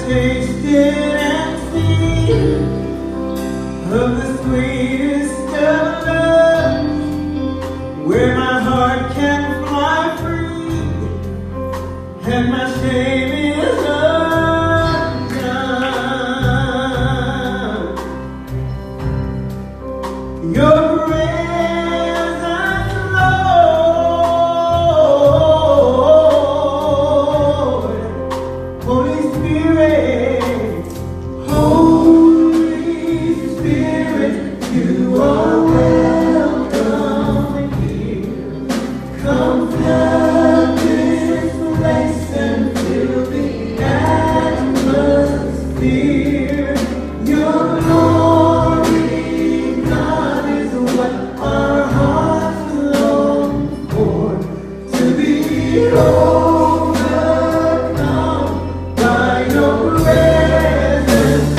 tasted and seen of the sweetest of loves, where my heart can fly free and my shame is undone. Your presence, Lord, Holy Spirit, Holy Spirit, you are welcome here. Come flood this place and fill the atmosphere. Your glory, God, is what our hearts long for, to be overcome by your presence,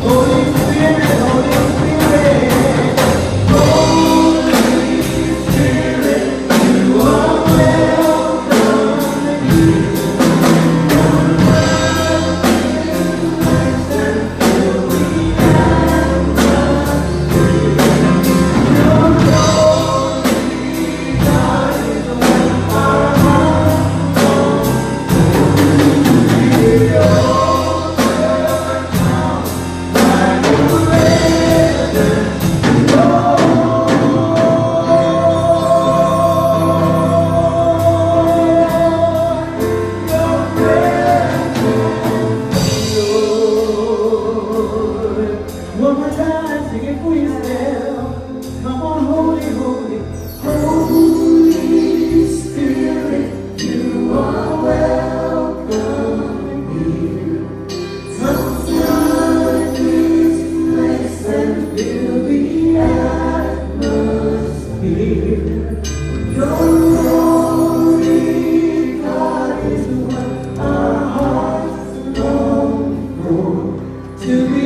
Holy Spirit, Holy Spirit, Holy Spirit, you are welcome here. One more time, sing it for yourself. Come on, holy, holy, Holy Spirit, you are welcome here. Come flood this place and fill the atmosphere. Your glory, God, is what our hearts long for, to be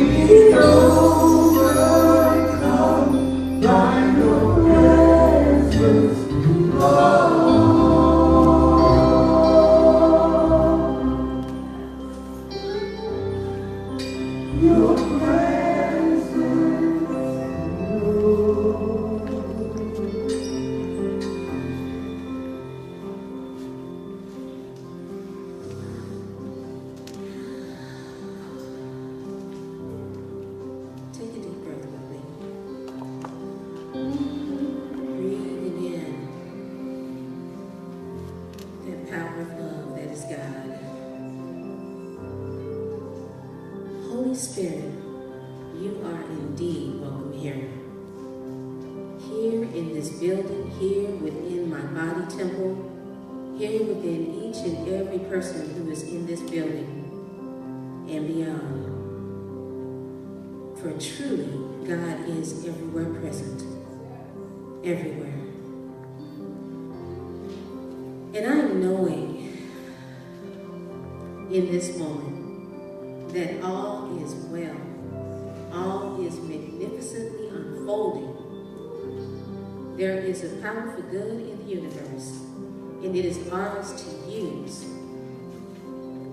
overcome by your presence, Lord. Your presence, Lord. Take a deep breath with me. Breathing in that power of love that is God. Holy Spirit, you are indeed welcome here. Here in this building, here within my body temple, here within each and every person who is in this building and beyond. For truly, God is everywhere present, everywhere. And I'm knowing in this moment that all is well, all is magnificently unfolding. There is a powerful good in the universe, and it is ours to use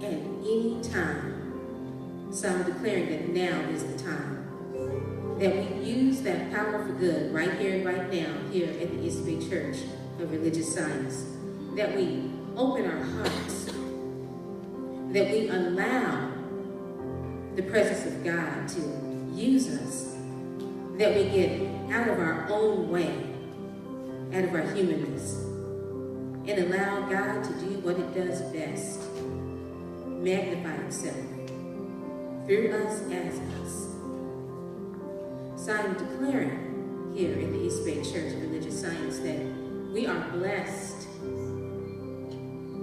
at any time. So I'm declaring that now is the time that we use that power for good right here and right now, here at the East Bay Church of Religious Science, that we open our hearts, that we allow the presence of God to use us, that we get out of our own way, out of our humanness, and allow God to do what it does best, magnify Himself through us as us. So I'm declaring here in the East Bay Church of Religious Science that we are blessed.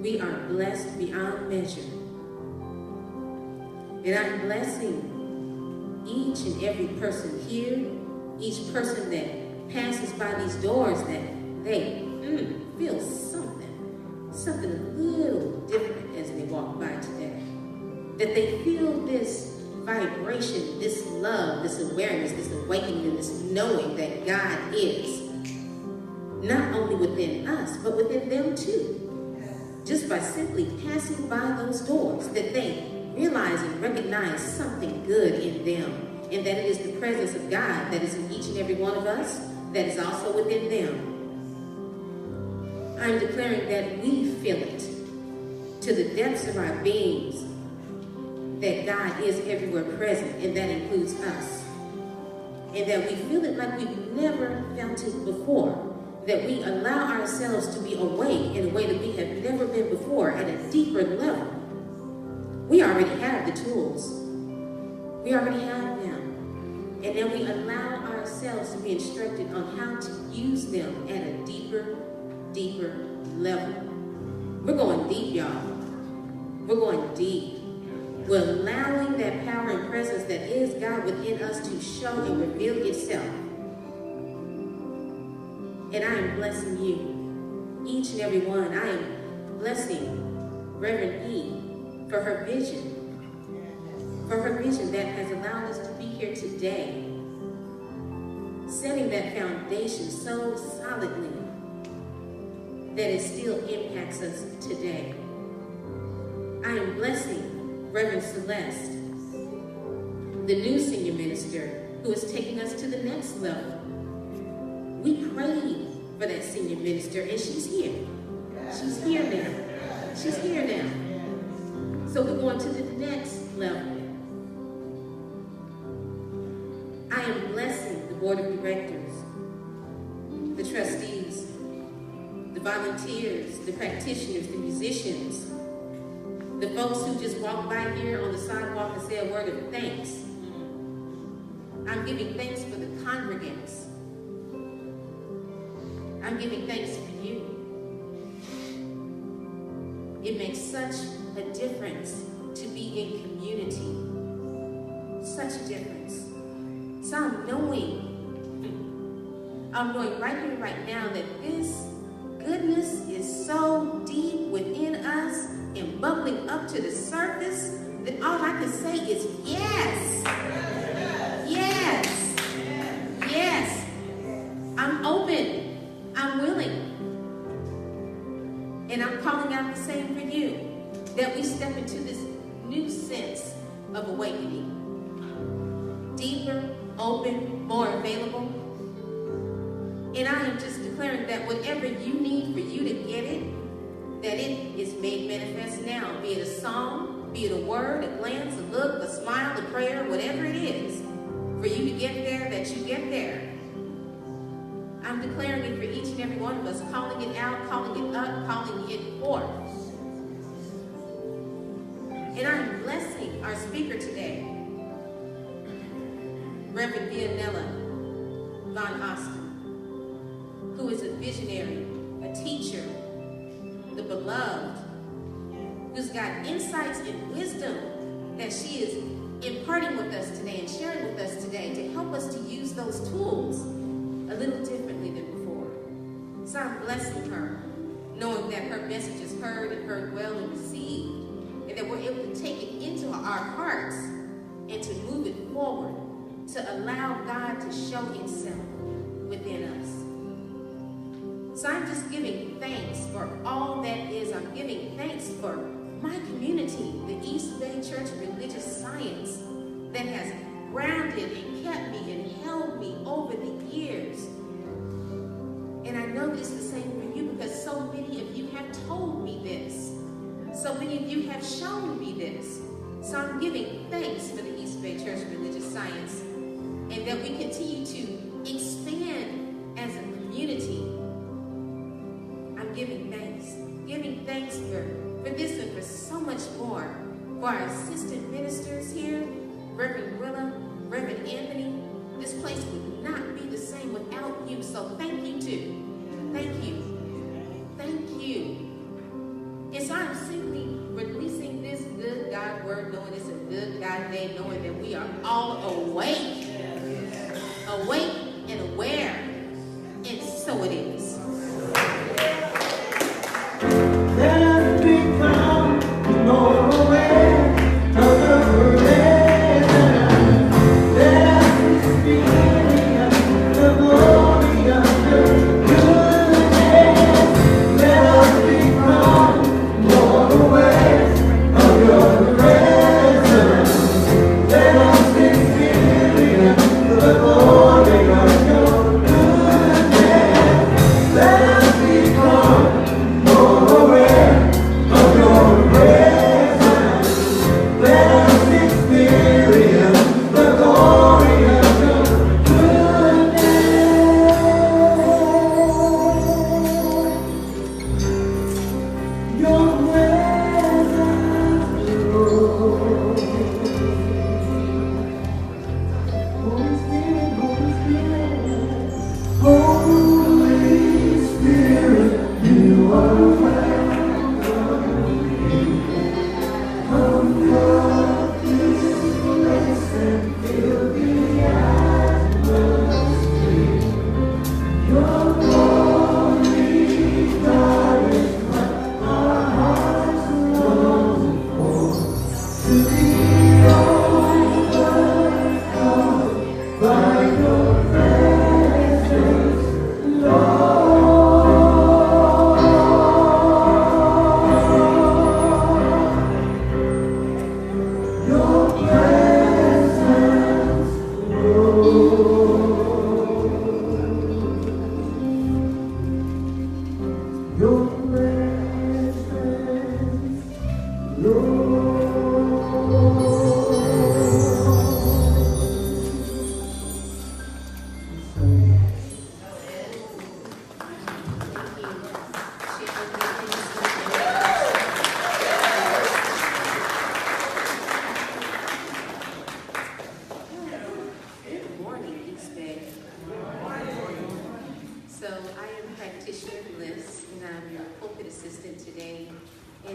We are blessed beyond measure. And I'm blessing each and every person here, each person that passes by these doors, that they feel something a little different as they walk by today. That they feel this vibration, this love, this awareness, this awakening, and this knowing that God is not only within us, but within them too. Just by simply passing by those doors, that they realize and recognize something good in them, and that it is the presence of God that is in each and every one of us, that is also within them. I'm declaring that we feel it to the depths of our beings, that God is everywhere present, and that includes us. And that we feel it like we've never felt it before. That we allow ourselves to be awake in a way that we have never been before, at a deeper level. We already have the tools. We already have them. And then we allow ourselves to be instructed on how to use them at a deeper level. We're going deep, y'all. We're going deep. We're allowing that power and presence that is God within us to show and reveal itself. And I am blessing you, each and every one. I am blessing Reverend E for her vision that has allowed us to be here today, setting that foundation so solidly that it still impacts us today. I am blessing Reverend Celeste, the new senior minister who is taking us to the next level. We prayed for that senior minister, and she's here. She's here now. She's here now. So we're going to the next level. I am blessing the board of directors, the trustees, the volunteers, the practitioners, the musicians, the folks who just walk by here on the sidewalk and say a word of thanks. I'm giving thanks for the congregants. I'm giving thanks for you. It makes such a difference to be in community. Such a difference. So I'm knowing right here, right now, that this goodness is so deep within us and bubbling up to the surface that all I can say is yes. Yes. Yes. I'm open. I'm willing. And I'm calling out the same for you, that we step into this new sense of awakening. Deeper, open, more available. And I am just declaring that whatever you need for you to get it, that it is made manifest now. Be it a song, be it a word, a glance, a look, a smile, a prayer, whatever it is, for you to get there, that you get there. I'm declaring it for each and every one of us, calling it out, calling it up, calling it forth. And I'm blessing our speaker today, Reverend Vianella Von Austin, who is a visionary, a teacher, the beloved, who's got insights and wisdom that she is imparting with us today and sharing with us today to help us to use those tools a little differently than before. So I'm blessing her, knowing that her message is heard and heard well and received, and that we're able to take it into our hearts and to move it forward, to allow God to show itself within us. So I'm just giving thanks for all that is. I'm giving thanks for my community, the East Bay Church of Religious Science, that has grounded and kept me and held me over the years. And I know this is the same for you, because so many of you have told me this. So many of you have shown me this. So I'm giving thanks for the East Bay Church of Religious Science, and that we continue to expand as a community. I'm giving thanks for this and for so much more. For our assistant ministers here, Reverend Willa, Reverend Anthony, this place would not be the same without you. So thank you too. Thank you. Thank you. And so I'm simply releasing this good God word, knowing it's a good God day, knowing that we are all awake. Awake and aware. And so it is. Then become more aware of the presence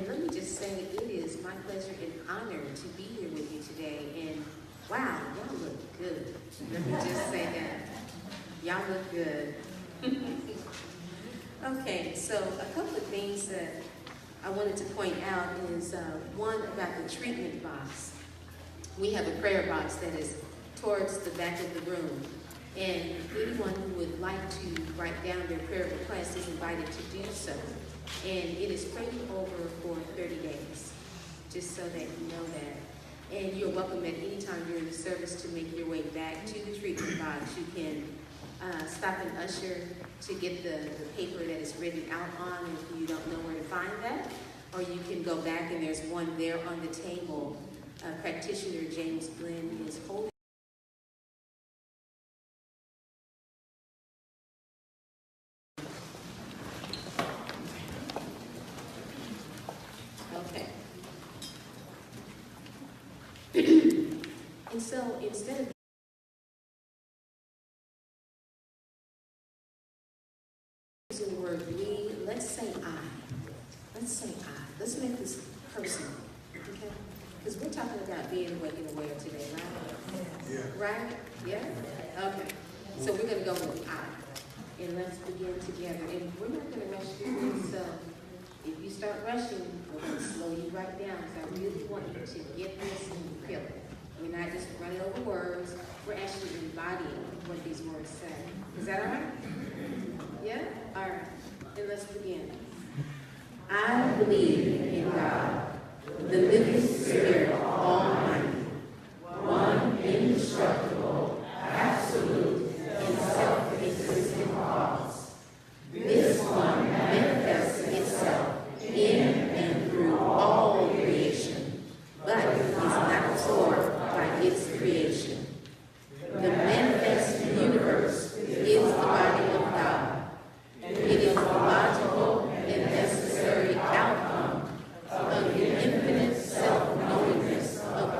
And let me just say, it is my pleasure and honor to be here with you today. And wow, y'all look good. Let me just say that. Y'all look good. Okay, so a couple of things that I wanted to point out is one about the treatment box. We have a prayer box that is towards the back of the room. And anyone who would like to write down their prayer request is invited to do so. And it is prayed over for 30 days, just so that you know that. And you're welcome at any time during the service to make your way back to the treatment box. You can stop an usher to get the paper that is written out on if you don't know where to find that. Or you can go back and there's one there on the table. Practitioner James Glenn is holding. Okay. And so instead of using the word we, let's say I. Let's say I. Let's make this personal. Okay? Because we're talking about being awake and aware today, right? Yeah. Right? Yeah? Okay. So we're going to go with I. And let's begin together. And we're not going to rush through this. So if you start rushing, we're going to slow you right down. So I really want you to get this and feel it. We're not just running over words. We're actually embodying what these words say. Is that all right? Yeah? All right. Then let's begin. I believe in God, the living Spirit, Almighty, one indestructible, absolute, and self-existing cause. This one manifests itself in and through all creation, but is not absorbed by its creation. The manifest universe is the body of God. It is the logical and necessary outcome of the infinite self-knowingness of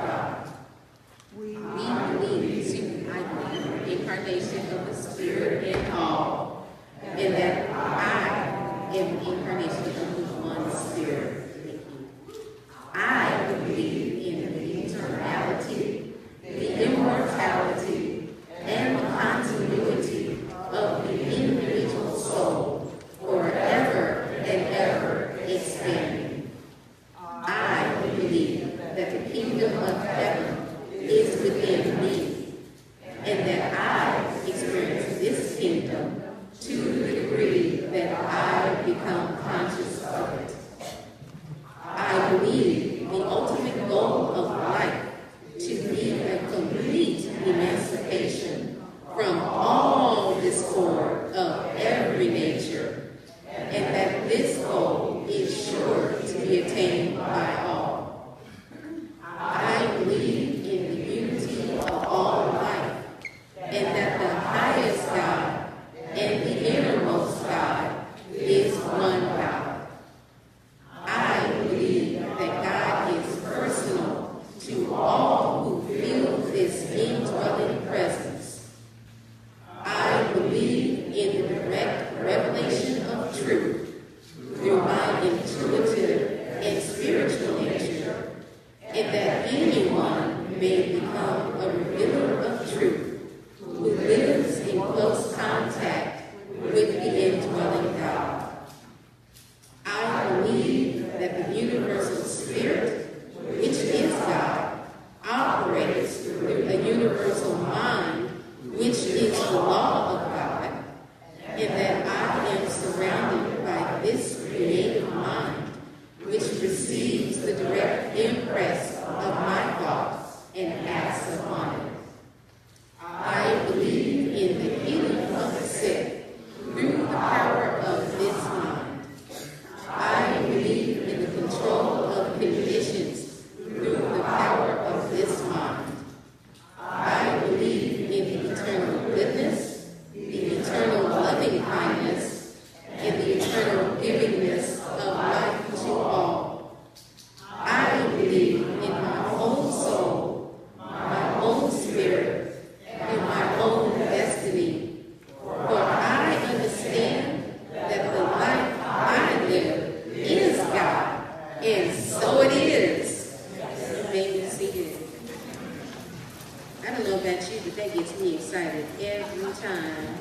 I don't know about you, but that gets me excited every time.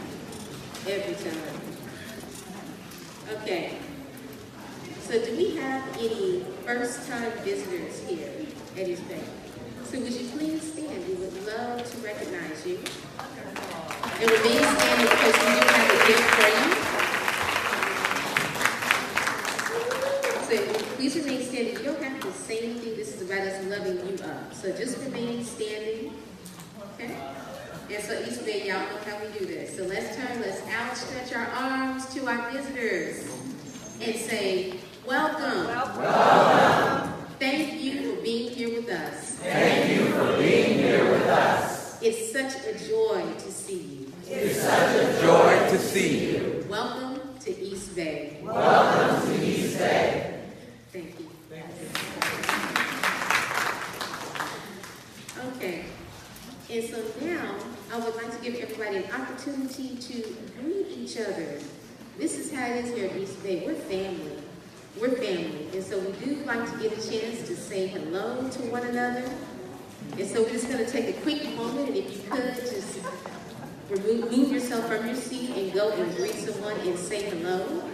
Every time. Okay. So do we have any first-time visitors here at East Bay? So would you please stand? We would love to recognize you. And remain standing because we do have a gift for you. So please remain standing. You don't have to say anything. This is about us loving you up. So just remain standing. Okay? And so East Bay, y'all know how we do this. So let's outstretch our arms to our visitors and say, welcome. Welcome. Thank you for being here with us. Thank you for being here with us. It's such a joy to see you. It's such a joy to see you. Welcome to East Bay. Welcome to East Bay. Thank you. Okay. And so now, I would like to give everybody an opportunity to greet each other. This is how it is here at East Bay. We're family. We're family. And so we do like to get a chance to say hello to one another. And so we're just going to take a quick moment, and if you could, just move yourself from your seat and go and greet someone and say hello.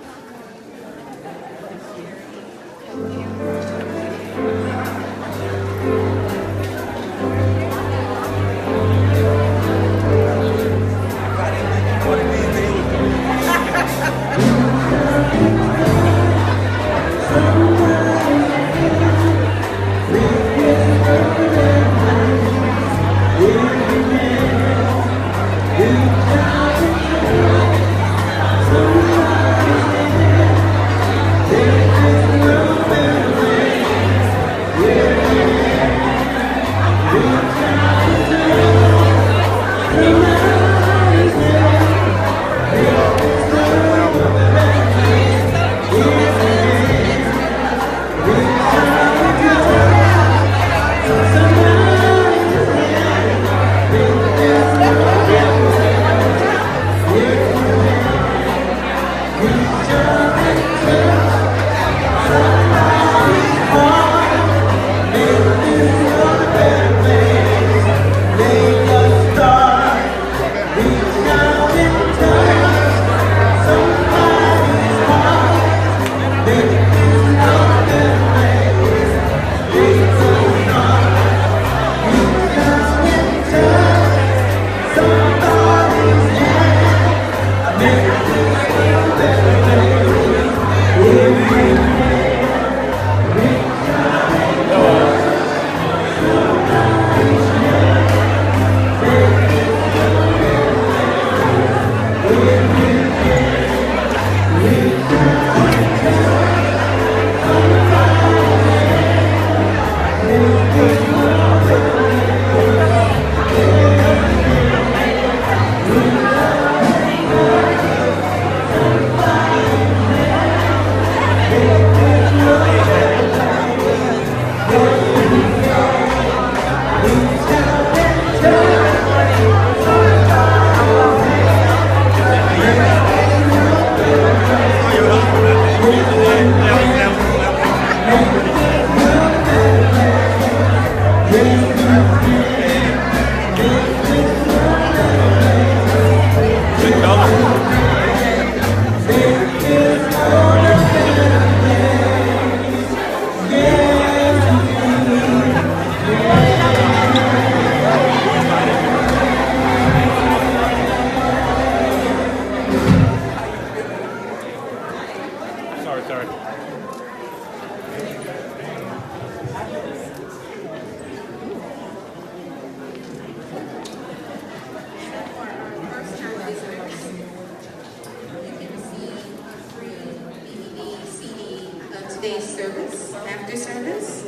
Today's service, after service,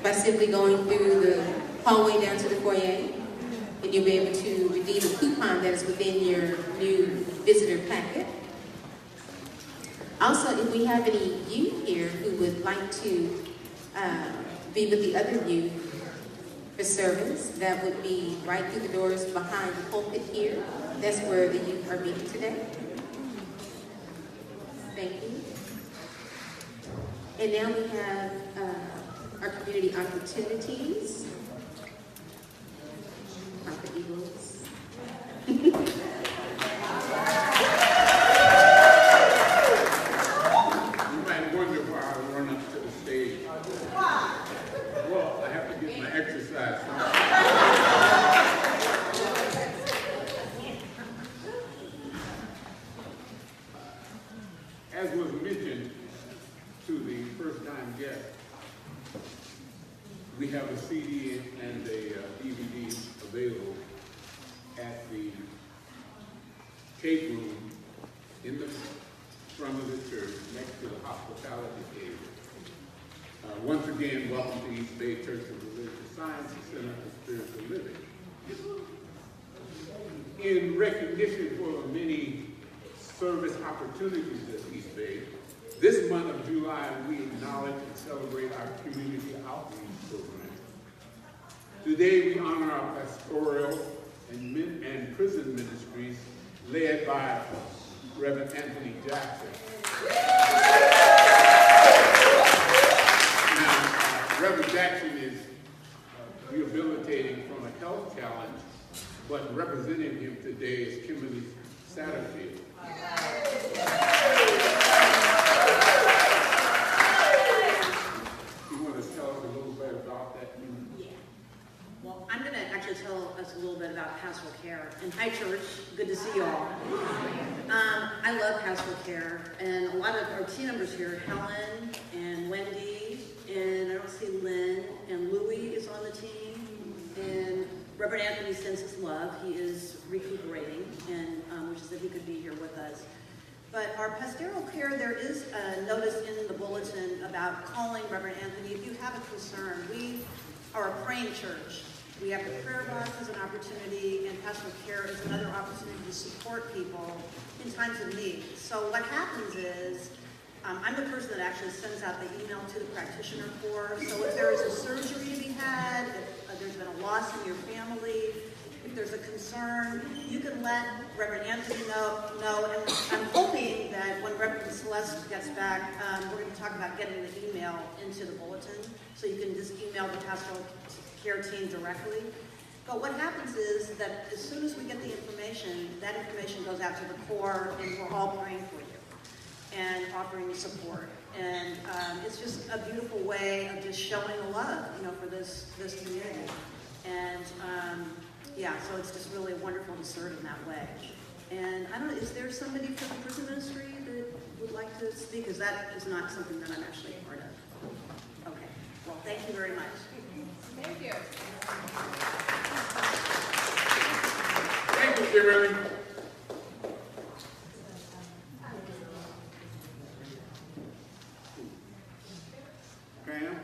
by simply going through the hallway down to the foyer, and you'll be able to redeem a coupon that is within your new visitor packet. Also, if we have any youth here who would like to be with the other youth for service, that would be right through the doors behind the pulpit here. That's where the youth are meeting today. Thank you. And now we have our community opportunities. tape room in the front of the church next to the hospitality area. Once again, welcome to East Bay Church of Religious Sciences Center for Spiritual Living. In recognition for the many service opportunities at East Bay, this month of July we acknowledge and celebrate our community outreach program. Today we honor our pastoral and prison ministries led by Reverend Anthony Jackson. Now, Reverend Jackson is rehabilitating from a health challenge, but representing him today is Kimberly Satterfield. You want to tell us a little bit about that? Yeah. Well, I'm going to actually tell us a little bit about pastoral care. And hi, church. Good to see you all. I love pastoral care, and a lot of our team members here, Helen and Wendy, and I don't see Lynn, and Louie is on the team, and Reverend Anthony sends his love. He is recuperating, and which is that he could be here with us. But our pastoral care, there is a notice in the bulletin about calling Reverend Anthony if you have a concern. We are a praying church. We have the prayer box as an opportunity, and pastoral care is another opportunity to support people in times of need. So what happens is, I'm the person that actually sends out the email to the practitioner for. So if there is a surgery to be had, if there's been a loss in your family, if there's a concern, you can let Reverend Anthony know. And I'm hoping that when Reverend Celeste gets back, we're going to talk about getting the email into the bulletin, so you can just email the pastoral care team directly. But what happens is that as soon as we get the information, that information goes out to the core, and we're all praying for you and offering support. And it's just a beautiful way of just showing love, for this community. And yeah, so it's just really wonderful to serve in that way. And I don't know, is there somebody from the prison ministry that would like to speak? Because that is not something that I'm actually a part of. Okay, well, thank you very much. Thank you. Thank you, Kimberly. Pam?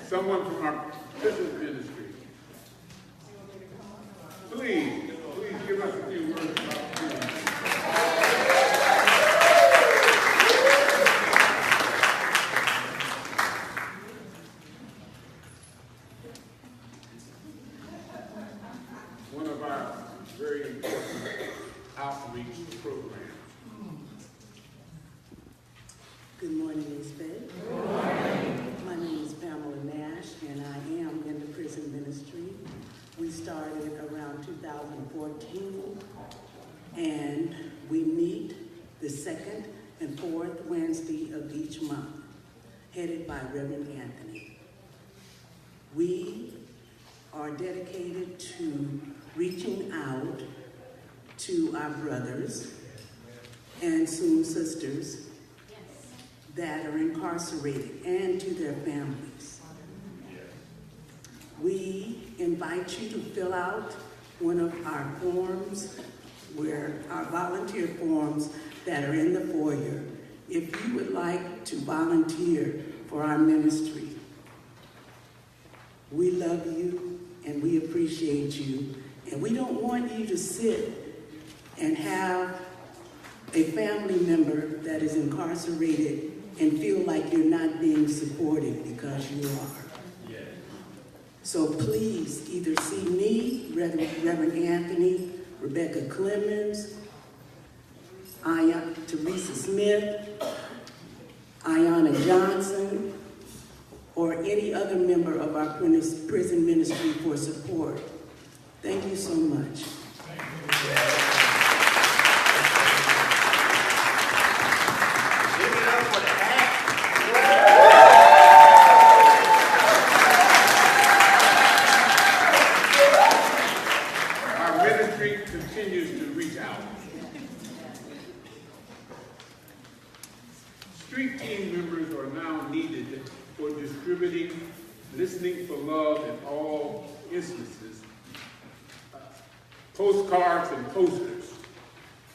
Someone from our prison ministry. Please give us a few words about prison. One of our very important outreach programs. Good morning, East Bay. Good morning. My name is Pamela Nash, and I am in the prison ministry. We started around 2014, and we meet the second and fourth Wednesday of each month, headed by Reverend Anthony. We are dedicated to reaching out to our brothers and soon sisters that are incarcerated and to their families. We invite you to fill out one of our forms, our volunteer forms that are in the foyer, if you would like to volunteer for our ministry. We love you and we appreciate you, and we don't want you to sit and have a family member that is incarcerated and feel like you're not being supported, because you are. Yeah. So please either see me, Reverend Anthony, Rebecca Clemens, Teresa Smith, Ayanna Johnson, or any other member of our prison ministry for support. Thank you so much. Continues to reach out. Street team members are now needed for distributing Listening for Love in all instances, postcards and posters.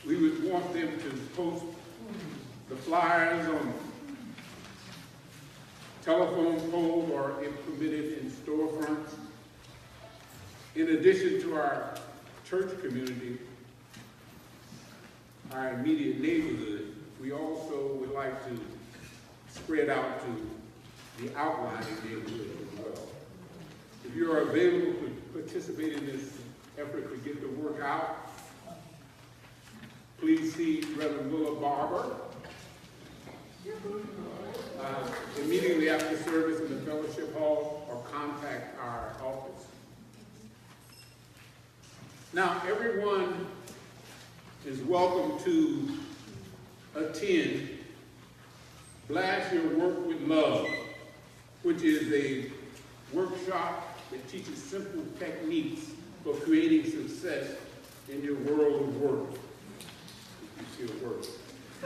We would want them to post the flyers on telephone poles or if permitted in storefronts. In addition to our church community, our immediate neighborhood, we also would like to spread out to the outlying neighborhood as well. If you are available to participate in this effort to get the word out, please see Reverend Willa Barber immediately after service in the fellowship hall or contact our office. Now, everyone is welcome to attend Blast Your Work with Love, which is a workshop that teaches simple techniques for creating success in your world of work. You still work. I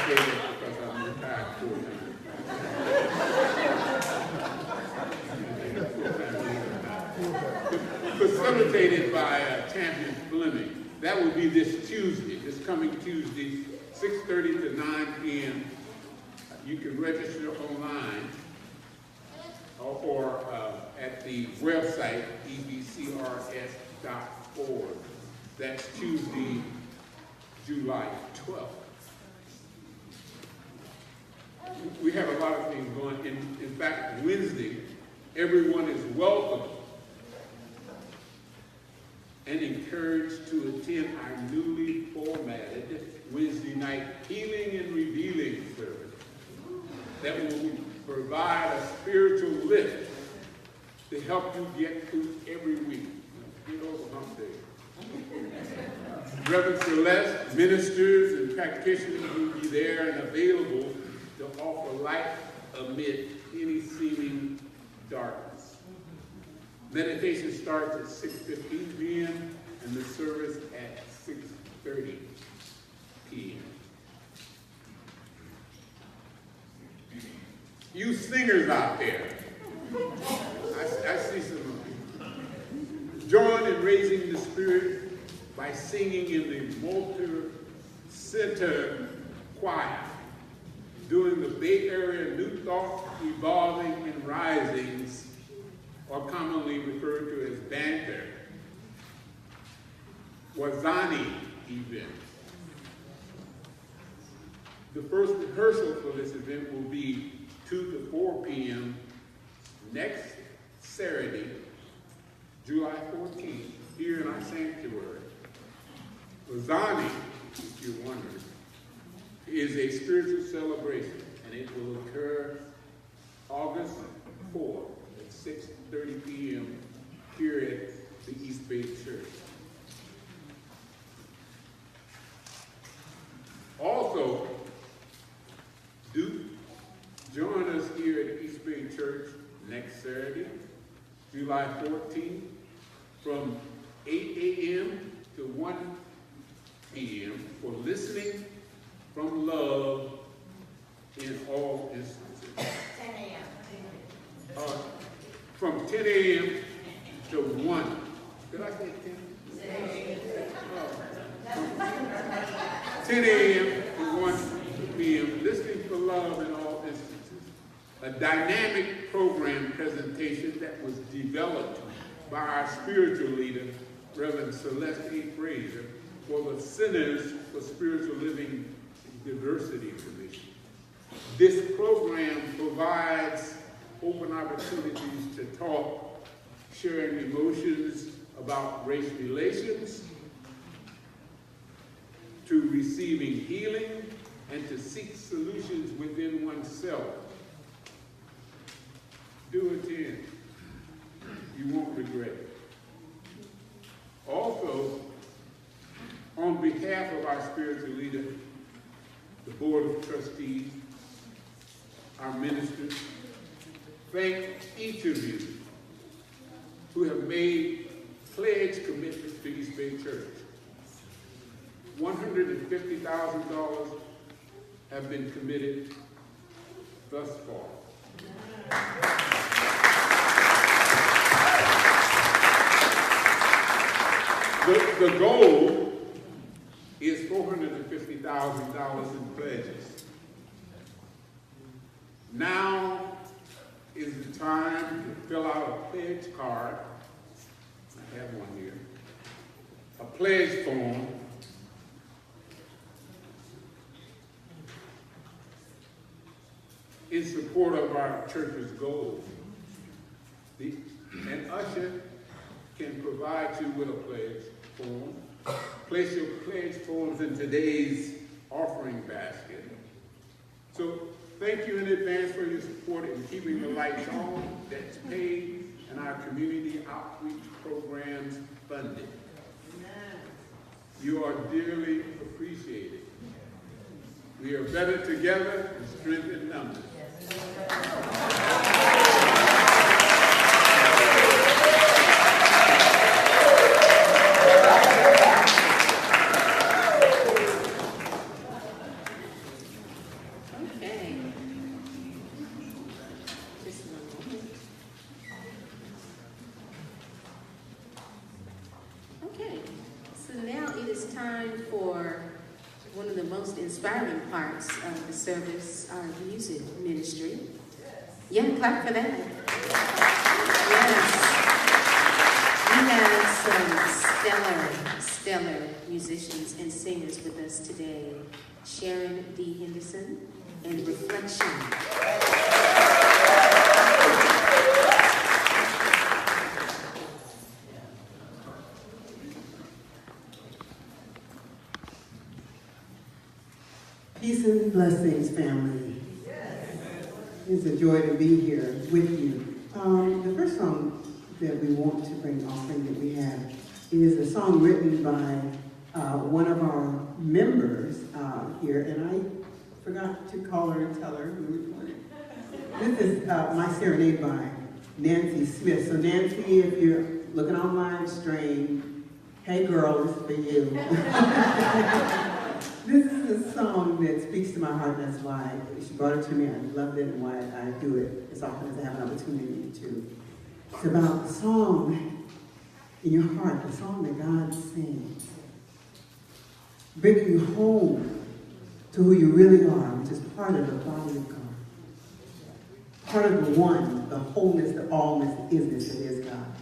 say that because I'm retired full-time. Facilitated by Champion Fleming. That will be this Tuesday, this coming Tuesday, 6:30 to 9 p.m. You can register online or at the website, ebcrs.org. That's Tuesday, July 12th. We have a lot of things going. In fact, Wednesday, everyone is welcome and encouraged to attend our newly formatted Wednesday night Healing and Revealing service that will provide a spiritual lift to help you get through every week. Get over hump day. Reverend Celeste, ministers and practitioners will be there and available to offer light amid any seeming darkness. Meditation starts at 6:15 p.m. and the service at 6:30 p.m. You singers out there, I see some of you. Join in raising the spirit by singing in the multi-center choir during the Bay Area New Thought, Evolving, and Risings, or commonly referred to as Banter, Wazani event. The first rehearsal for this event will be 2 to 4 p.m. next Saturday, July 14th, here in our sanctuary. Wazani, if you're wondering, is a spiritual celebration, and it will occur August 4th at 6:30 p.m. here at the East Bay Church. Also, do join us here at East Bay Church next Saturday, July 14th, from 8 a.m. to 1 p.m. for listening from love in all instances. 10 a.m. From 10 a.m. to 1. Did I say 10? 10 a.m. to 1 p.m. Listening for love in all instances. A dynamic program presentation that was developed by our spiritual leader, Reverend Celeste A. Frazier, for the Centers for Spiritual Living Diversity Commission. This program provides open opportunities to talk, sharing emotions about race relations, to receiving healing, and to seek solutions within oneself. Do attend. You won't regret it. Also, on behalf of our spiritual leader, the Board of Trustees, our ministers, thank each of you who have made pledge commitments to East Bay Church. $150,000 have been committed thus far. The goal is $450,000 in pledges. Now is the time to fill out a pledge card. I have one here. A pledge form. In support of our church's goals. An usher can provide you with a pledge form. Place your pledge forms in today's offering basket. So thank you in advance for your support in keeping the lights on, that's paid, and our community outreach programs funded. You are dearly appreciated. We are better together and strength in numbers. Okay. Just a moment. Okay, so now it is time for one of the most inspiring parts of the service, our music ministry. Yeah, clap for that. Yes. We have some stellar musicians and singers with us today. Sharon D. Henderson and Reflection. Peace and blessings, family. It's a joy to be here with you. The first song that we want to bring offering that we have is a song written by one of our members here, and I forgot to call her and tell her who we wanted. This is My Serenade by Nancy Smith. So Nancy, if you're looking on live stream, hey girl, this is for you. This is a song that speaks to my heart, and that's why she brought it to me. I loved it and why I do it as often as I have an opportunity to. It's about the song in your heart, the song that God sings, bringing you home to who you really are, which is part of the body of God. Part of the one, the wholeness, the allness, the isness that is God.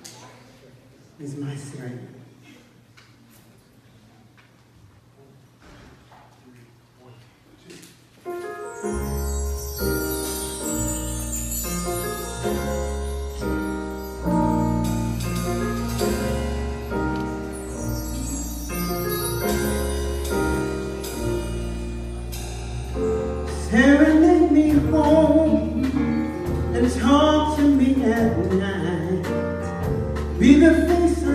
Is My Serenade. Serenade me home and talk to me at night. Be the face I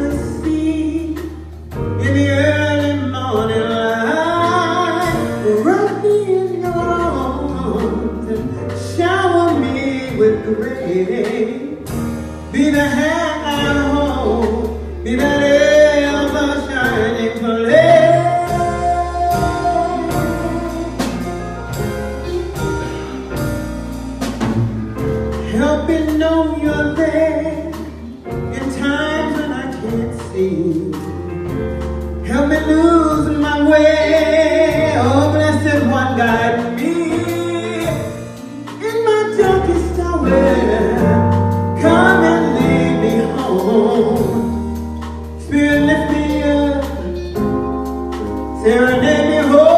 see in the early morning light. Wrap me in your arms and shower me with grace. Be the hand I hold, be that ever shining flame. Help me know you're there in times when I can't see. Help me lose my way. Oh, blessed one, guide me in my darkest hour. Come and lead me home. Spirit, lift me up. Serenade me home.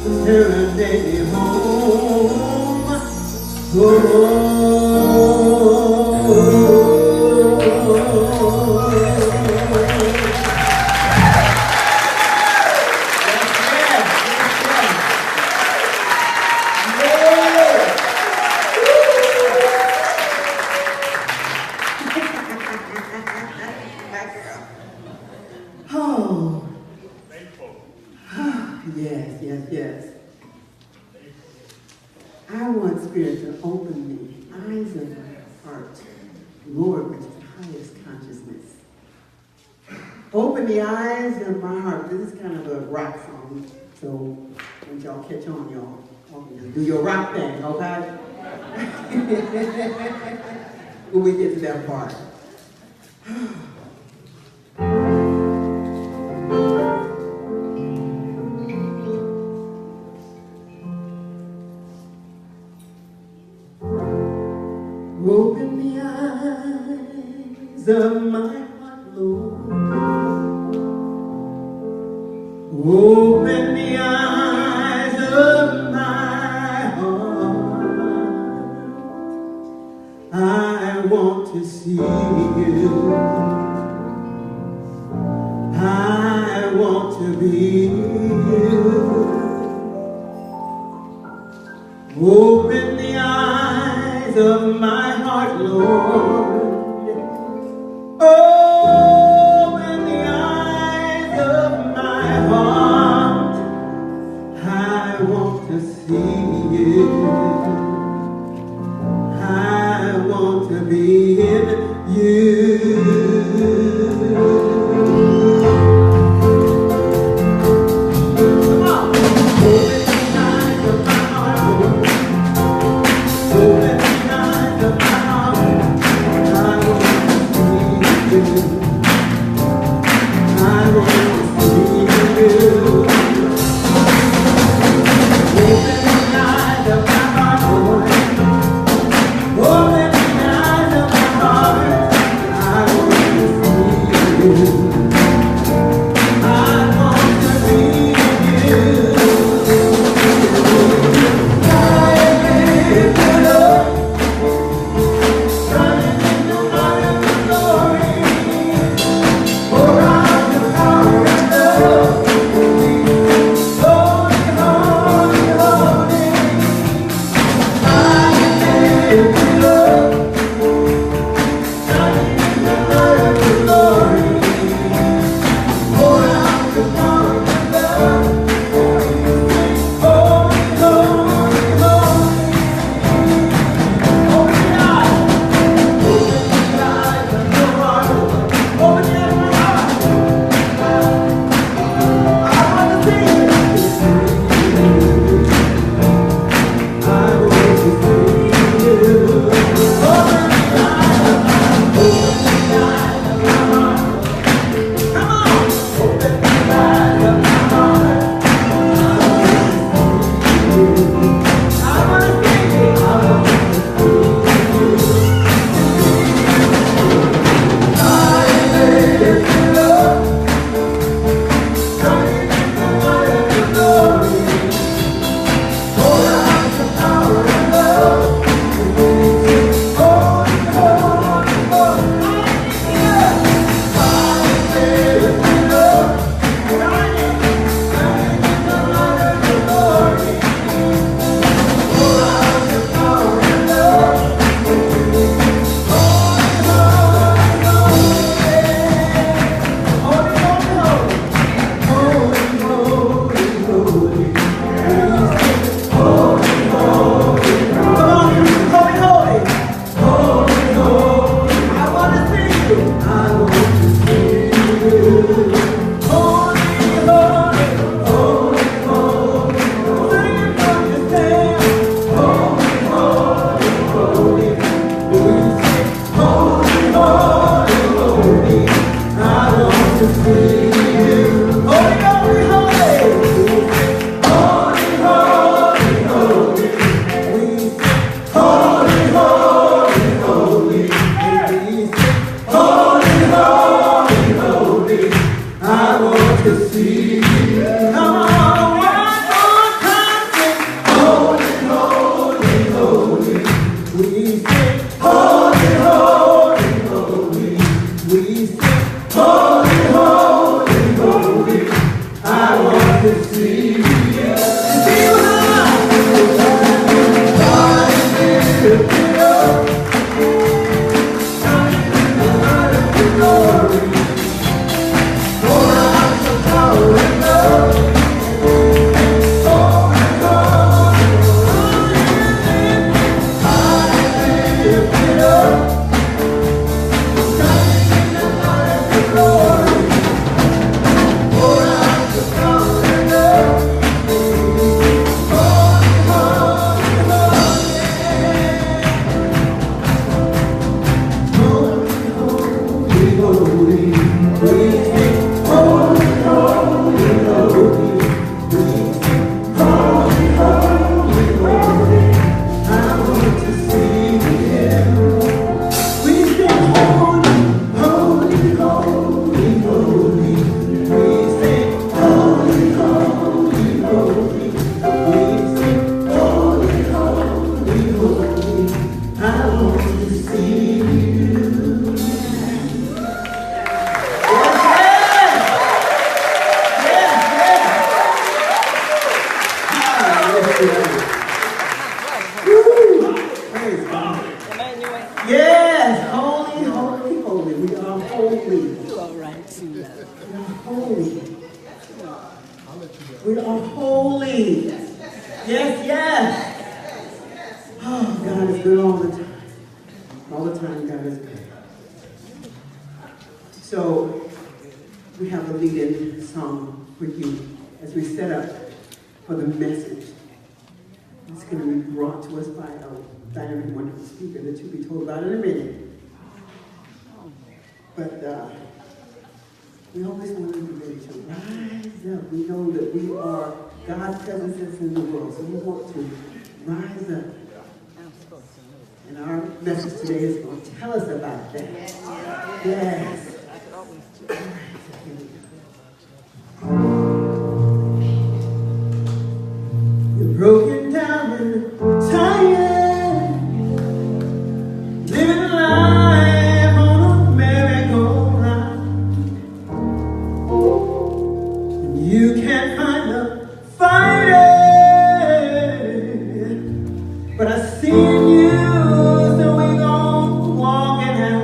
Serenade me home. Oh, yes, yes, yes. I want Spirit to open the eyes of my heart, Lord, which is the highest consciousness. Open the eyes of my heart. This is kind of a rock song, so when y'all catch on, y'all do your rock thing, okay? When we get to that part. Open the eyes of my heart, Lord. Open the eyes of my heart. I want to see you. I want to be you. Open the eyes of my heart, Lord. Open the eyes of my heart. I want to see you. I want to be in you. I Woo! Praise God. Yes, holy, holy, holy. We are holy. You all right, too, love. We are holy. We are holy. Yes, yes. Oh, God is good all the time. All the time, God is good. So, we have a lead-in song for you as we set up for the message. It's going to be brought to us by a very wonderful speaker that you'll be told about in a minute. But we always want everybody to rise up. We know that we are God's presence in the world, so we want to rise up. And our message today is going to tell us about that. Yes. You're broken down and tired, living life on a merry-go-round. And you can't find a fighter, but I see in you, so we gon' walk it out.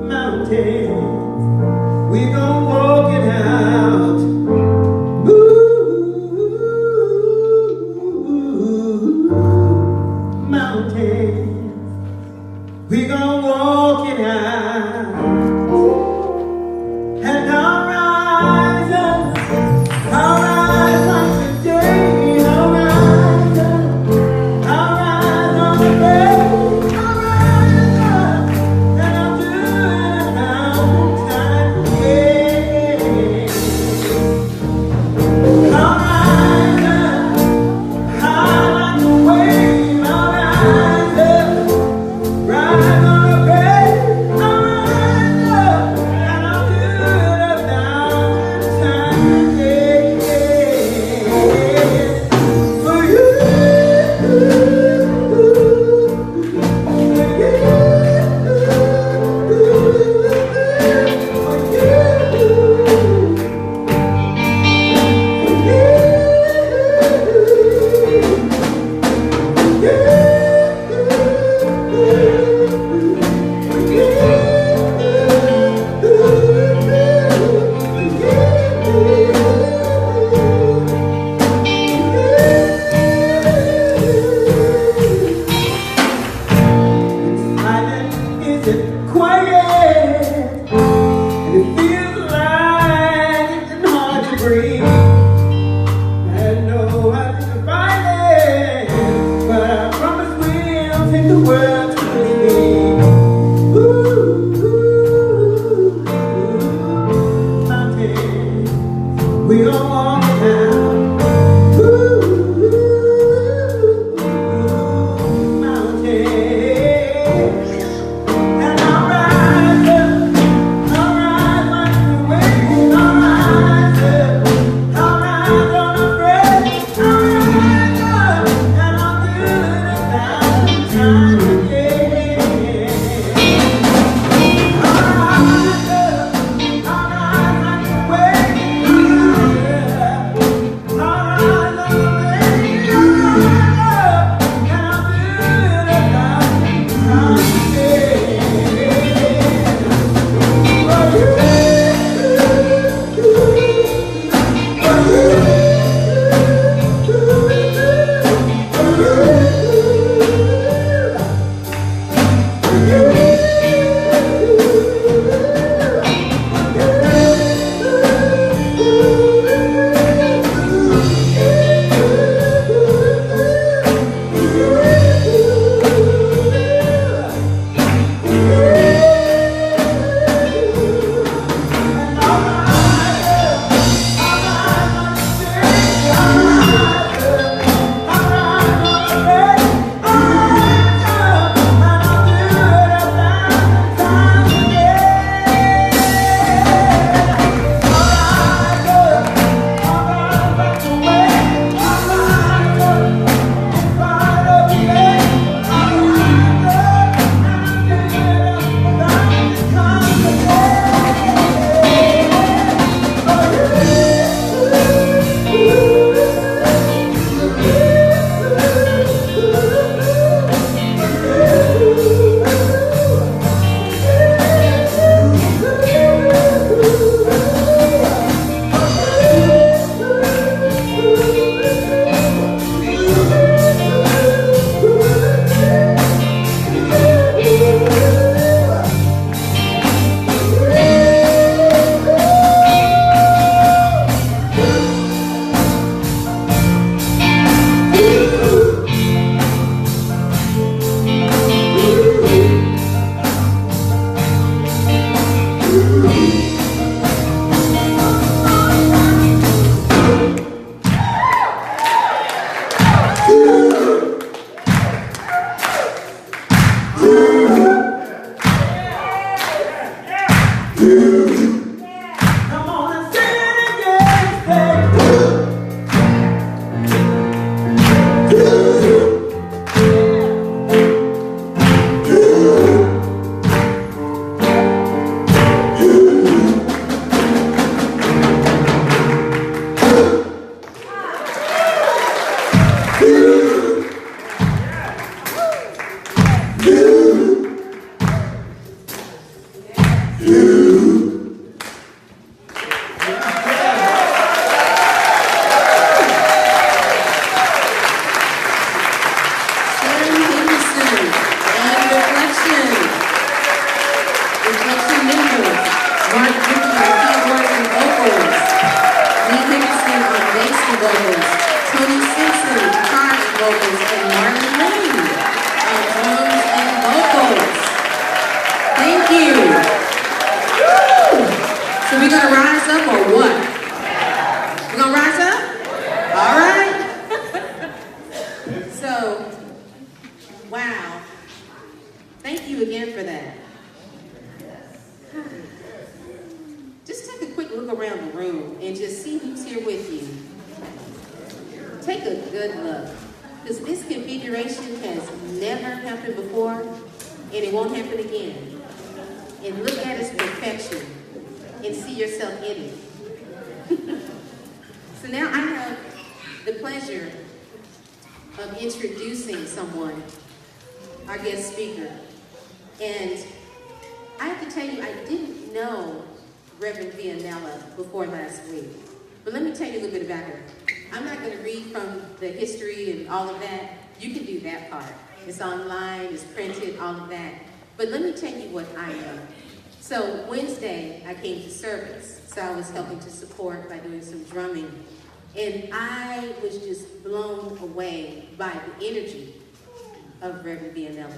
Mountains, we gon' walk it out. Mountains, we gon' walk it out. And I'll rise up, I'll rise like today, I'll rise up, I'll rise on the day, I'll rise up, and I'll do it a mountain yeah. I'll rise up, high like a wave, I'll rise up, rise on the bed, I'll rise up, and I'll do it a mountain yeah. For you. Silent is it quiet, and it feels like it's hard to breathe. I know I can fight it, but I promise we'll take the world to its feet. Mountains, we gon' walk it down. Come on and sing it again. Say, Sharon Henderson and Reflection. Reflection members, Mark Ricky on keyboard and vocals, Lee Henderson on bass and vocals, Tony Simpson guitar and vocals, and Marlon Lane on drums and vocals. Thank you. So we gonna rise up or what? We gonna rise up? All right. So, wow. Thank you again for that. Just take a quick look around the room and just see who's here with you. Take a good look. Because this configuration has never happened before, and it won't happen again. And look at its perfection and see yourself in it. So now I have the pleasure of introducing someone, our guest speaker. And I have to tell you, I didn't know Reverend Vianella before last week. But let me tell you a little bit about her. I'm not going to read from the history and all of that. You can do that part. It's online, it's printed, all of that. But let me tell you what I know. So Wednesday, I came to service. So I was helping to support by doing some drumming. And I was just blown away by the energy of Reverend Vianella.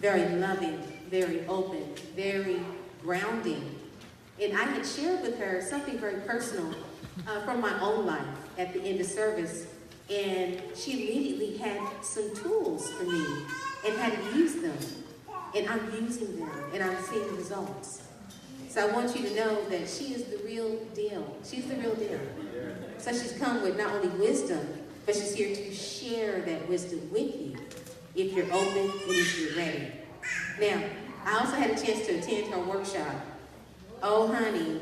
Very loving, very open, very grounding. And I had shared with her something very personal from my own life at the end of service. And she immediately had some tools for me and had to use them. And I'm using them, and I'm seeing results. So I want you to know that she is the real deal. She's the real deal. So she's come with not only wisdom, but she's here to share that wisdom with you if you're open and if you're ready. Now, I also had a chance to attend her workshop. Oh, honey,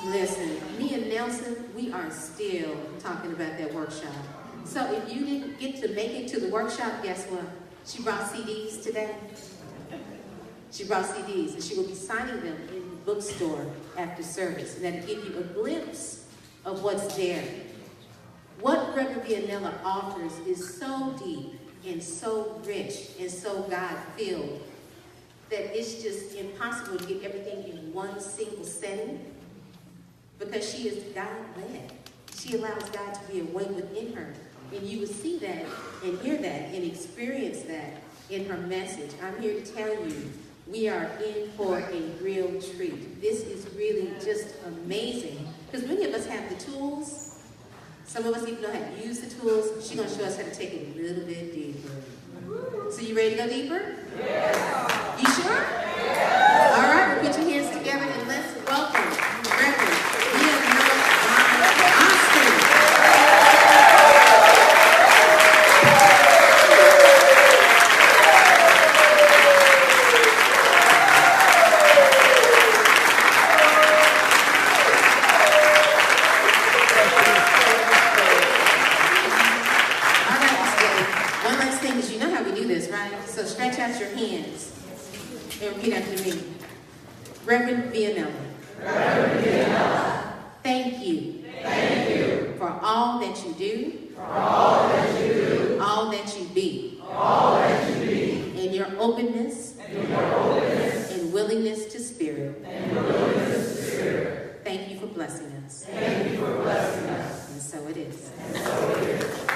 listen, me and Nelson, we are still talking about that workshop. So if you didn't get to make it to the workshop, guess what? She brought CDs today. She brought CDs, and she will be signing them in the bookstore after service, and that'll give you a glimpse of what's there. What Reverend Vianella offers is so deep and so rich and so God-filled that it's just impossible to get everything in one single setting, because she is God-led. She allows God to be awake within her, and you will see that and hear that and experience that in her message. I'm here to tell you, we are in for a real treat. This is really just amazing, because many of us have the tools. Some of us even know how to use the tools. She's going to show us how to take it a little bit deeper. So you ready to go deeper? Yeah. You sure? Yeah. All right, well, put your hands together and let's welcome Reverend Vianella Austin. So stretch out your hands and repeat after me. Reverend Vianella. Reverend Vianella. Thank you. Thank you. For all that you do. For all that you do. All that you be. All that you be. And your openness. And your openness. And willingness to spirit. And willingness to spirit. Thank you for blessing us. Thank you for blessing us. And so it is. And so it is.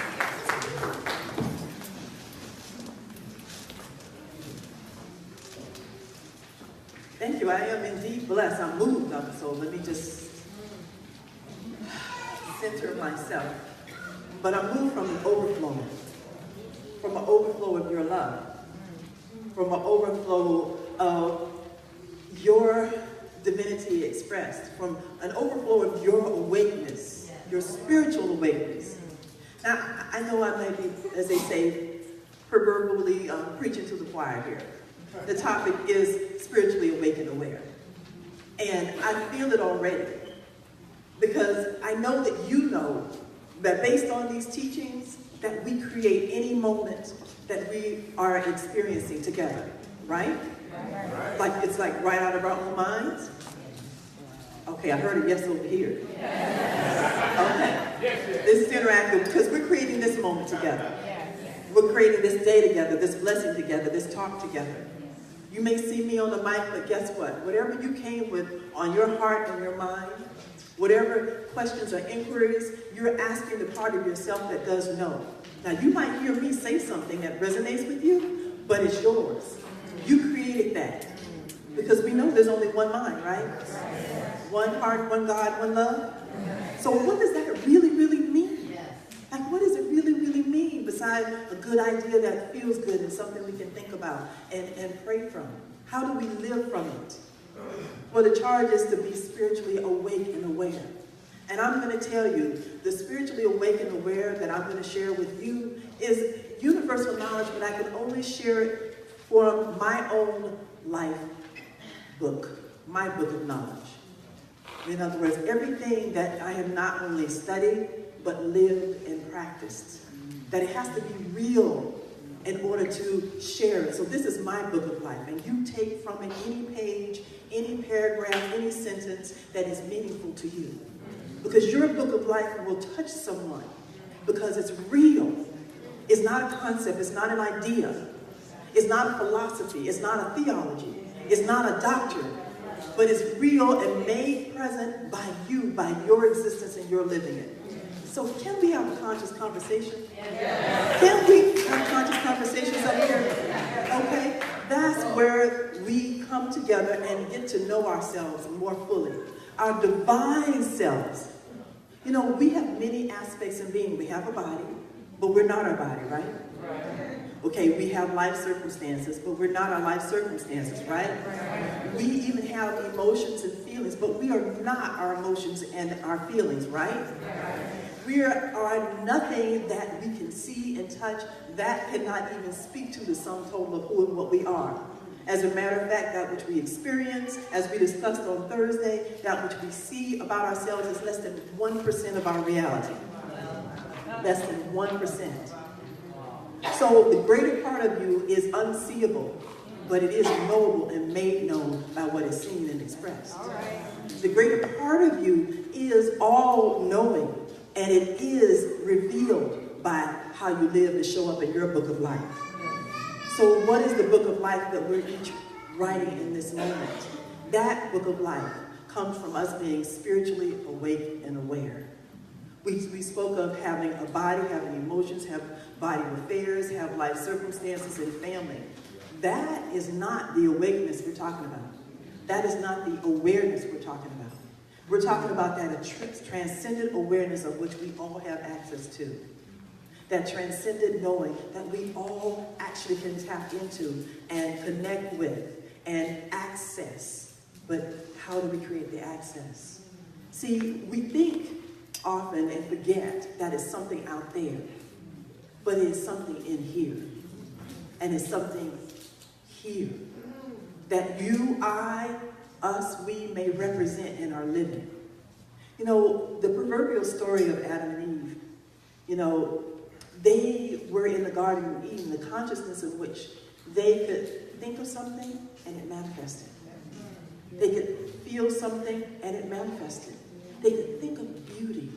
Thank you. I am indeed blessed. I'm moved up, so let me just center myself. But I'm moved from an overflow of your love, from an overflow of expressed, from an overflow of your awakeness, your spiritual awakeness. Now, I know I may be, as they say, proverbially preaching to the choir here. The topic is spiritually awake and aware. And I feel it already, because I know that you know that based on these teachings, that we create any moment that we are experiencing together, right? Like it's like right out of our own minds. Okay, I heard a yes over here. Okay, this is interactive because we're creating this moment together. We're creating this day together, this blessing together, this talk together. You may see me on the mic, but guess what? Whatever you came with on your heart and your mind, whatever questions or inquiries, you're asking the part of yourself that does know. Now, you might hear me say something that resonates with you, but it's yours. You created that. Because we know there's only one mind, right? One heart, one God, one love. So what does that really, really mean? Like, what does it really, really mean besides a good idea that feels good and something we can think about and pray from? How do we live from it? Well, the charge is to be spiritually awake and aware. And I'm going to tell you, the spiritually awake and aware that I'm going to share with you is universal knowledge, but I can only share it from my own life book, my book of knowledge. In other words, everything that I have not only studied, but lived and practiced. That it has to be real in order to share it. So this is my book of life, and you take from it any page, any paragraph, any sentence that is meaningful to you. Because your book of life will touch someone, because it's real. It's not a concept, it's not an idea. It's not a philosophy, it's not a theology, it's not a doctrine, but it's real and made present by you, by your existence and your living it. So can we have a conscious conversation? Can we have conscious conversations up here? Okay, that's where we come together and get to know ourselves more fully. Our divine selves. You know, we have many aspects in being. We have a body, but we're not our body, right? Okay, we have life circumstances, but we're not our life circumstances, right? We even have emotions and feelings, but we are not our emotions and our feelings, right? We are nothing that we can see and touch. That cannot even speak to the sum total of who and what we are. As a matter of fact, that which we experience, as we discussed on Thursday, that which we see about ourselves is less than 1% of our reality. Less than 1%. So the greater part of you is unseeable, but it is knowable and made known by what is seen and expressed. The greater part of you is all-knowing, and it is revealed by how you live and show up in your book of life. So what is the book of life that we're each writing in this moment? That book of life comes from us being spiritually awake and aware. We spoke of having a body, having emotions, have body affairs, have life circumstances, and family. That is not the awakeness we're talking about. That is not the awareness we're talking about. We're talking about that transcendent awareness of which we all have access to. That transcendent knowing that we all actually can tap into and connect with and access. But how do we create the access? See, we think often and forget that it's something out there, but it's something in here. And it's something here that you, I, us, we may represent in our living. You know, the proverbial story of Adam and Eve, you know, they were in the Garden of Eden, the consciousness of which they could think of something and it manifested. They could feel something and it manifested. They could think of beauty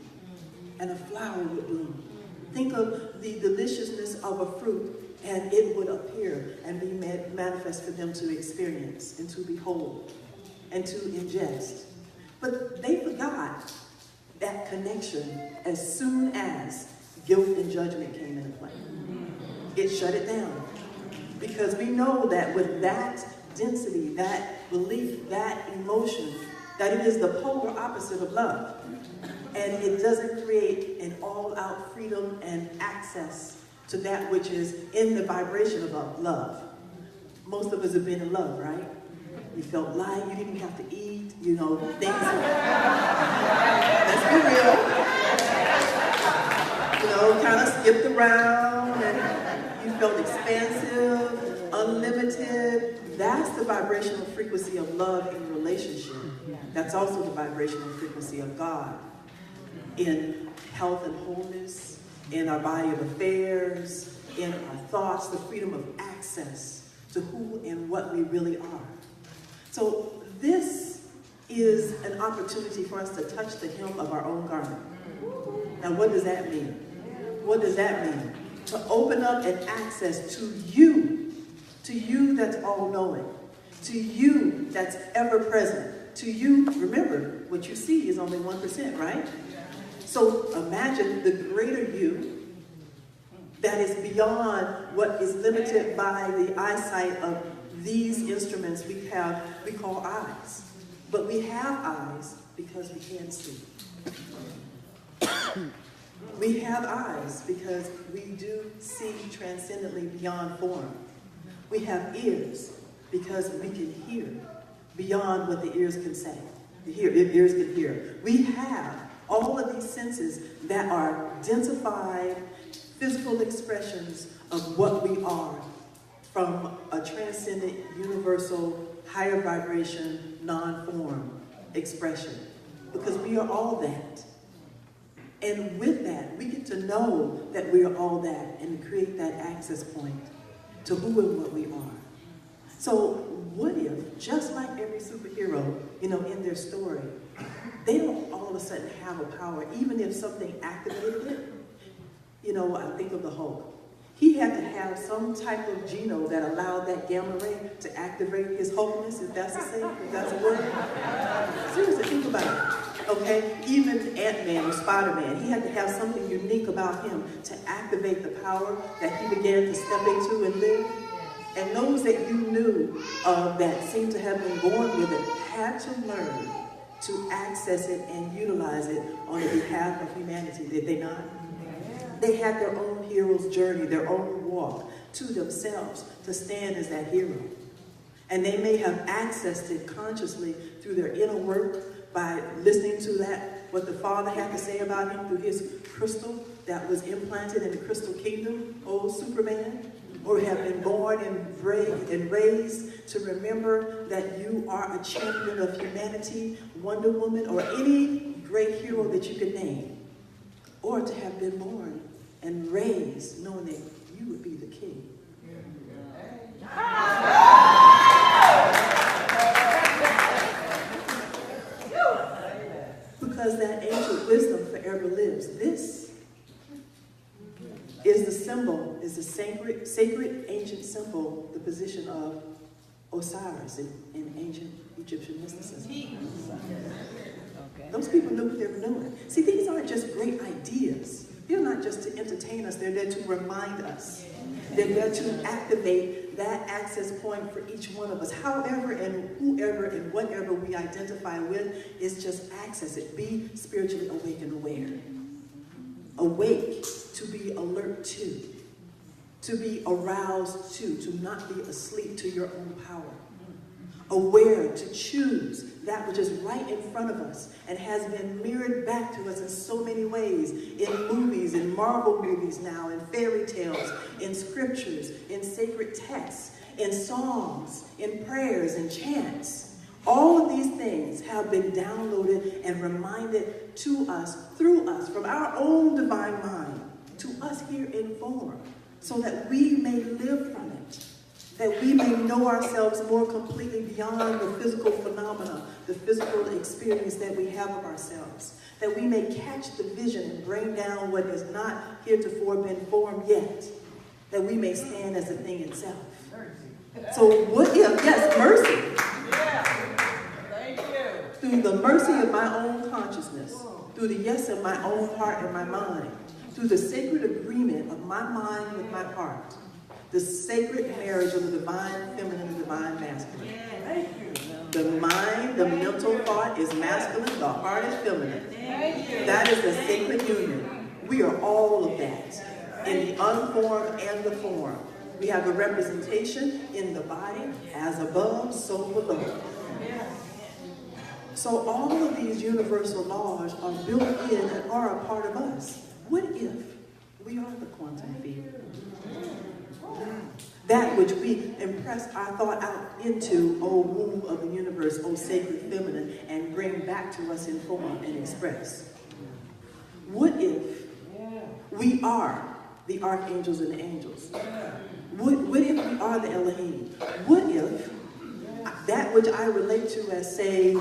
and a flower would bloom. Think of the deliciousness of a fruit and it would appear and be manifest for them to experience and to behold and to ingest. But they forgot that connection as soon as guilt and judgment came into play. It shut it down. Because we know that with that density, that belief, that emotion, that it is the polar opposite of love. And it doesn't create an all-out freedom and access to that which is in the vibration of love. Most of us have been in love, right? You felt light. You didn't have to eat. You know, things. Let's be real. You know, kind of skipped around, and you felt expansive, unlimited. That's the vibrational frequency of love in relationship. That's also the vibrational frequency of God in health and wholeness, in our body of affairs, in our thoughts, the freedom of access to who and what we really are. So this is an opportunity for us to touch the hem of our own garment. Now, what does that mean? What does that mean? To open up and access to you that's all-knowing, to you that's ever-present, to you, remember, what you see is only 1%, right? So imagine the greater you that is beyond what is limited by the eyesight of these instruments we call eyes. But we have eyes because we can see. We have eyes because we do see transcendently beyond form. We have ears because we can hear beyond what the ears can say. The ears can hear. We have all of these senses that are densified physical expressions of what we are from a transcendent, universal, higher vibration, non-form expression. Because we are all that. And with that, we get to know that we are all that and create that access point to who and what we are. So what if, just like every superhero, you know, in their story, they don't all of a sudden have a power, even if something activated it? You know, I think of the Hulk. He had to have some type of genome that allowed that gamma ray to activate his Hulkness, if that's a word. Seriously, think about it. Okay, even Ant-Man or Spider-Man, he had to have something unique about him to activate the power that he began to step into and live. And those that you knew that seemed to have been born with it had to learn to access it and utilize it on the behalf of humanity, did they not? They had their own hero's journey, their own walk to themselves to stand as that hero. And they may have accessed it consciously through their inner work, by listening to what the Father had to say about him through his crystal that was implanted in the crystal kingdom, old Superman, or have been born and raised to remember that you are a champion of humanity, Wonder Woman, or any great hero that you could name, or to have been born and raised knowing that you would be the king. Because that ancient wisdom forever lives. This is the symbol, is the sacred ancient symbol, the position of Osiris in ancient Egyptian mysticism. Those people knew what they were doing. See, these aren't just great ideas. They're not just to entertain us, they're there to remind us. They're there to activate that access point for each one of us. However and whoever and whatever we identify with, is just access it. Be spiritually awake and aware. Awake to be alert to be aroused to not be asleep to your own power. Aware to choose that which is right in front of us and has been mirrored back to us in so many ways, in movies, in Marvel movies now, in fairy tales, in scriptures, in sacred texts, in songs, in prayers and chants. All of these things have been downloaded and reminded to us, through us, from our own divine mind, to us here in form, so that we may live from it. That we may know ourselves more completely beyond the physical phenomena, the physical experience that we have of ourselves. That we may catch the vision and bring down what has not heretofore been formed yet. That we may stand as a thing itself. So what if, yes, mercy. Yeah. Thank you. Through the mercy of my own consciousness, through the yes of my own heart and my mind, through the sacred agreement of my mind with my heart, the sacred marriage of the divine feminine and divine masculine. The mind, the mental thought is masculine, the heart is feminine. That is the sacred union. We are all of that in the unformed and the formed. We have a representation in the body, as above, so below. So all of these universal laws are built in and are a part of us. What if we are the quantum field? That which we impress our thought out into, O womb of the universe, O sacred feminine, and bring back to us in form and express. What if we are the archangels and the angels? What if we are the Elohim? What if that which I relate to as, say,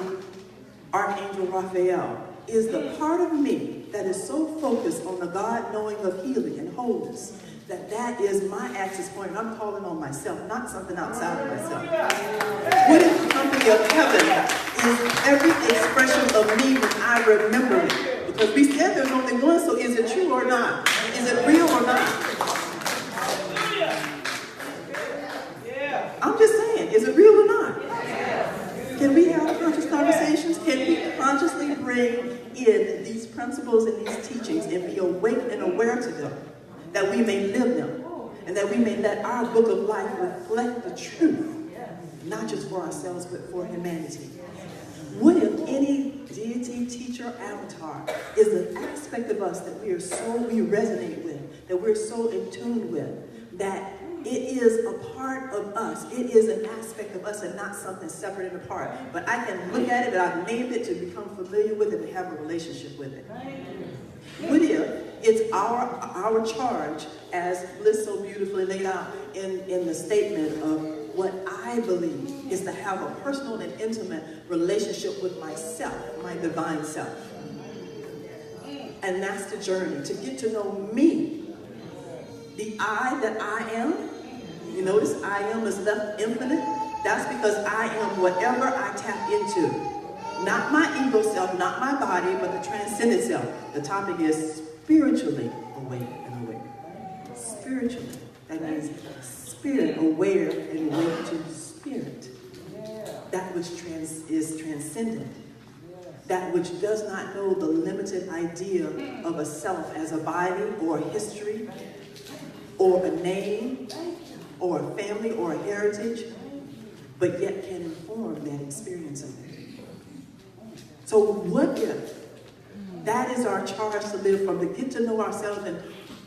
Archangel Raphael is the part of me that is so focused on the God knowing of healing and wholeness that is my access point, and I'm calling on myself, not something outside of myself. What if the company of heaven is every expression of me when I remember it? Because we said there's only one, so is it true or not? Is it real or not? I'm just saying, is it real or not? Can we have conscious conversations? Can we consciously bring in these principles and these teachings and be awake and aware to them, that we may live them, and that we may let our book of life reflect the truth, not just for ourselves, but for humanity? What if any deity, teacher, avatar is an aspect of us that we resonate with, that we're so in tune with, that it is a part of us. It is an aspect of us and not something separate and apart. But I can look at it, and I've named it to become familiar with it and have a relationship with it. What if it's our charge, as Bliss so beautifully laid out in the statement of what I believe is to have a personal and intimate relationship with myself, my divine self. And that's the journey, to get to know me. The I that I am, you notice I am is left infinite. That's because I am whatever I tap into. Not my ego self, not my body, but the transcendent self. The topic is spiritually awake and aware. Spiritually. That means spirit aware and awake to spirit. That which is transcendent. That which does not know the limited idea of a self as a body or a history or a name or a family or a heritage, but yet can inform that experience of it. So what if that is our charge to live from, to get to know ourselves, and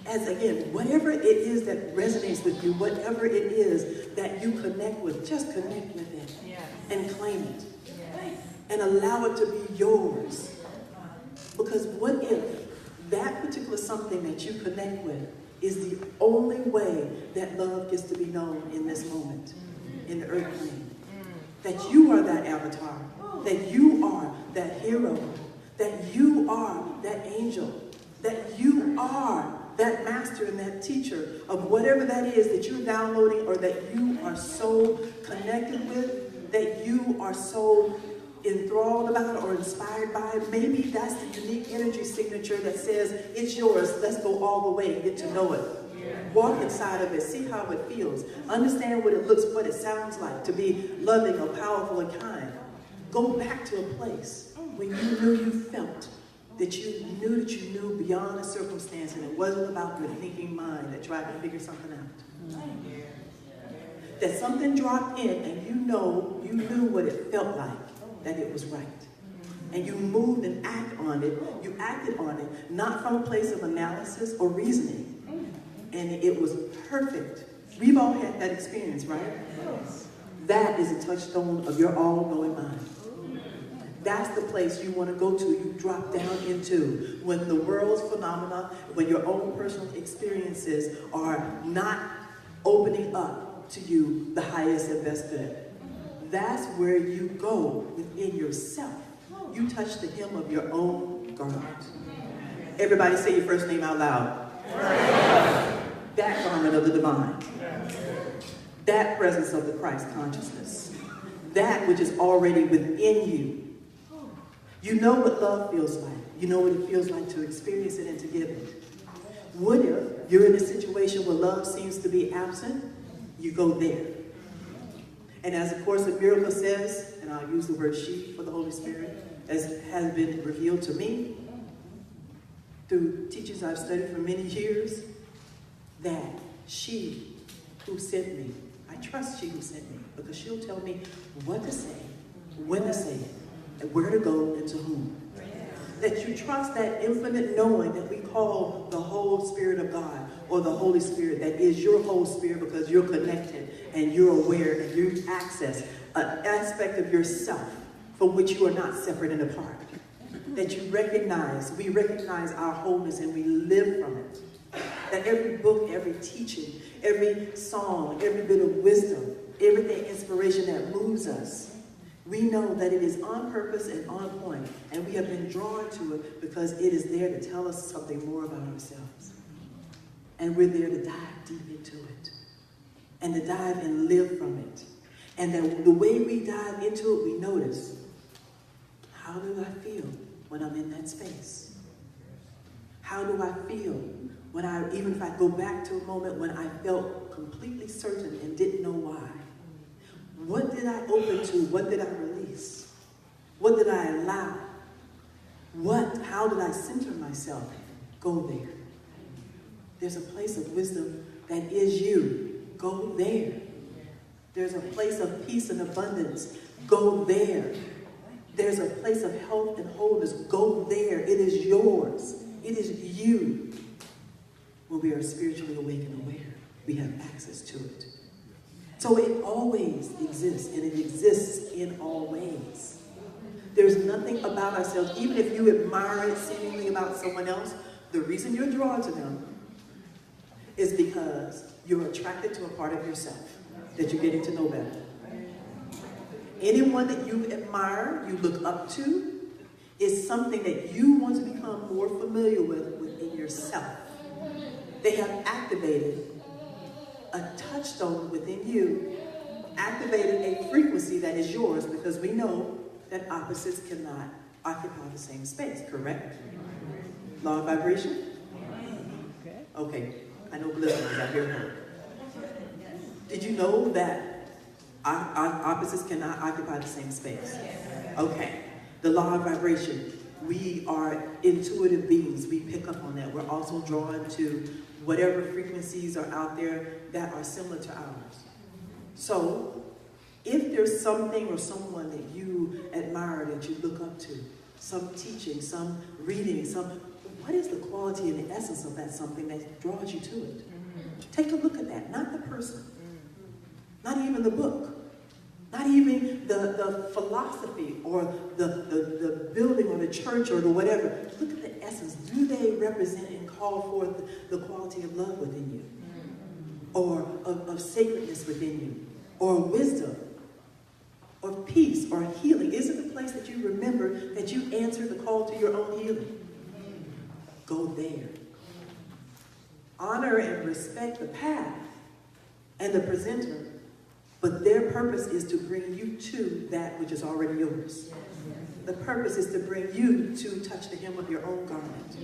as again, whatever it is that resonates with you, whatever it is that you connect with, just connect with it and claim it and allow it to be yours. Because what if that particular something that you connect with is the only way that love gets to be known in this moment, in the earth plane? That you are that avatar, that you are that hero, that you are that angel, that you are that master and that teacher of whatever that is that you're downloading, or that you are so connected with, that you are so enthralled about or inspired by. Maybe that's the unique energy signature that says, it's yours, let's go all the way and get to know it. Walk inside of it, see how it feels, understand what it looks, what it sounds like to be loving or powerful and kind. Go back to a place when you knew you felt, that you knew beyond a circumstance, and it wasn't about your thinking mind that tried to figure something out. That something dropped in and you knew what it felt like, that it was right. And you moved and acted on it, not from a place of analysis or reasoning. And it was perfect. We've all had that experience, right? That is a touchstone of your all-knowing mind. That's the place you want to go to, you drop down into, when the world's phenomena, when your own personal experiences are not opening up to you the highest and best good. That's where you go within yourself. You touch the hem of your own garment. Everybody say your first name out loud. That garment of the divine. That presence of the Christ consciousness. That which is already within you. You know what love feels like. You know what it feels like to experience it and to give it. What if you're in a situation where love seems to be absent? You go there. And as the Course in Miracles says, and I'll use the word she for the Holy Spirit, as has been revealed to me through teachings I've studied for many years, that she who sent me. I trust she who sent me because she'll tell me what to say, when to say it, and where to go and to whom. That you trust that infinite knowing that we call the whole Spirit of God or the Holy Spirit, that is your whole spirit because you're connected and you're aware and you access an aspect of yourself from which you are not separate and apart. That you recognize, we recognize our wholeness and we live from it. That every book, every teaching, every song, every bit of wisdom, everything inspiration that moves us, we know that it is on purpose and on point, and we have been drawn to it because it is there to tell us something more about ourselves. And we're there to dive deep into it, and to dive and live from it. And that the way we dive into it, we notice, how do I feel when I'm in that space? How do I feel when even if I go back to a moment when I felt completely certain and didn't know why? What did I open to? What did I release? What did I allow? How did I center myself? Go there. There's a place of wisdom that is you. Go there. There's a place of peace and abundance. Go there. There's a place of health and wholeness. Go there. It is yours. It is you. When we are spiritually awake and aware, we have access to it. So it always exists, and it exists in all ways. There's nothing about ourselves, even if you admire it seemingly about someone else, the reason you're drawn to them is because you're attracted to a part of yourself that you're getting to know better. Anyone that you admire, you look up to, is something that you want to become more familiar with within yourself. They have activated a touchstone within you, activated a frequency that is yours, because we know that opposites cannot occupy the same space, correct? Law of vibration? Okay, I know listeners out here know. Did you know that opposites cannot occupy the same space? Okay, the law of vibration. We are intuitive beings. We pick up on that. We're also drawn to whatever frequencies are out there that are similar to ours. So, if there's something or someone that you admire, that you look up to, some teaching, some reading, what is the quality and the essence of that something that draws you to it? Take a look at that, not the person, not even the book, not even the philosophy or the building or the church or the whatever. Look at the essence. Do they represent and call forth the quality of love within you? Or of sacredness within you? Or wisdom? Or peace? Or healing? Is it the place that you remember that you answered the call to your own healing? Go there. Honor and respect the path and the presenter, but their purpose is to bring you to that which is already yours. The purpose is to bring you to touch the hem of your own garment.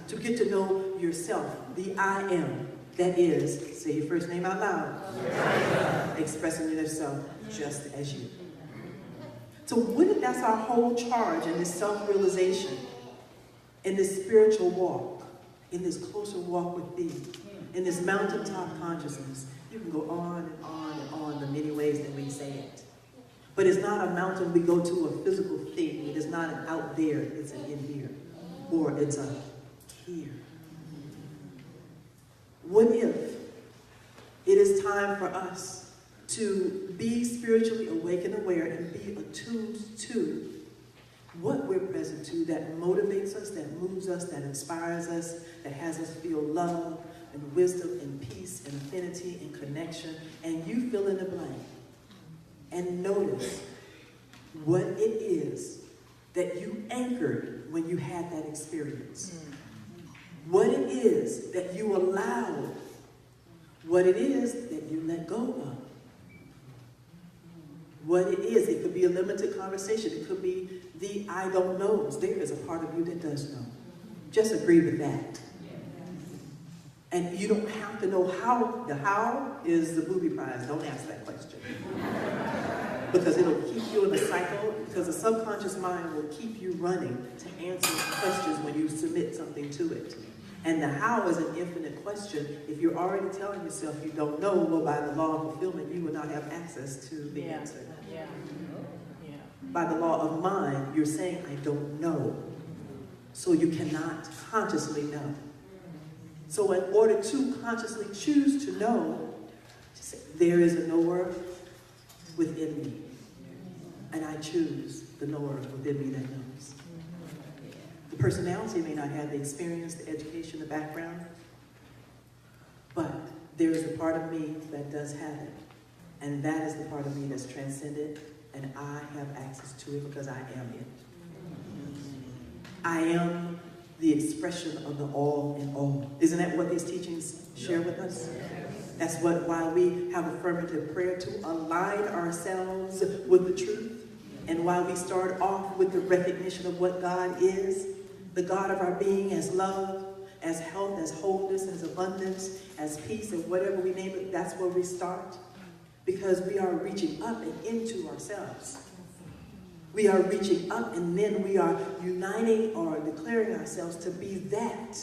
To get to know yourself, the I am, that is, say your first name out loud, expressing yourself just as you. So what if that's our whole charge in this self-realization, in this spiritual walk, in this closer walk with thee, in this mountaintop consciousness? You can go on and on and on the many ways that we say it. But it's not a mountain we go to, a physical thing. It is not an out there, it's an in here. Or it's a here. What if it is time for us to be spiritually awake and aware and be attuned to what we're present to, that motivates us, that moves us, that inspires us, that has us feel love and wisdom and peace and affinity and connection, and you fill in the blank. And notice what it is that you anchored when you had that experience. What it is that you allowed. What it is that you let go of. What it is, it could be a limited conversation. It could be the I don't knows. There is a part of you that does know. Just agree with that. And you don't have to know how. The how is the booby prize. Don't ask that question. Because it'll keep you in a cycle, because the subconscious mind will keep you running to answer questions when you submit something to it. And the how is an infinite question. If you're already telling yourself you don't know, well, by the law of fulfillment, you will not have access to the answer. Yeah. Yeah. By the law of mind, you're saying, I don't know. So you cannot consciously know. So in order to consciously choose to know, just say, there is a knower within me. And I choose the knower within me that knows. The personality may not have the experience, the education, the background, but there is a part of me that does have it. And that is the part of me that's transcended, and I have access to it because I am it. I am the expression of the all in all. Isn't that what these teachings share with us? That's why we have affirmative prayer, to align ourselves with the truth. And why we start off with the recognition of what God is, the God of our being, as love, as health, as wholeness, as abundance, as peace, and whatever we name it, that's where we start. Because we are reaching up and into ourselves. We are reaching up, and then we are uniting or declaring ourselves to be that.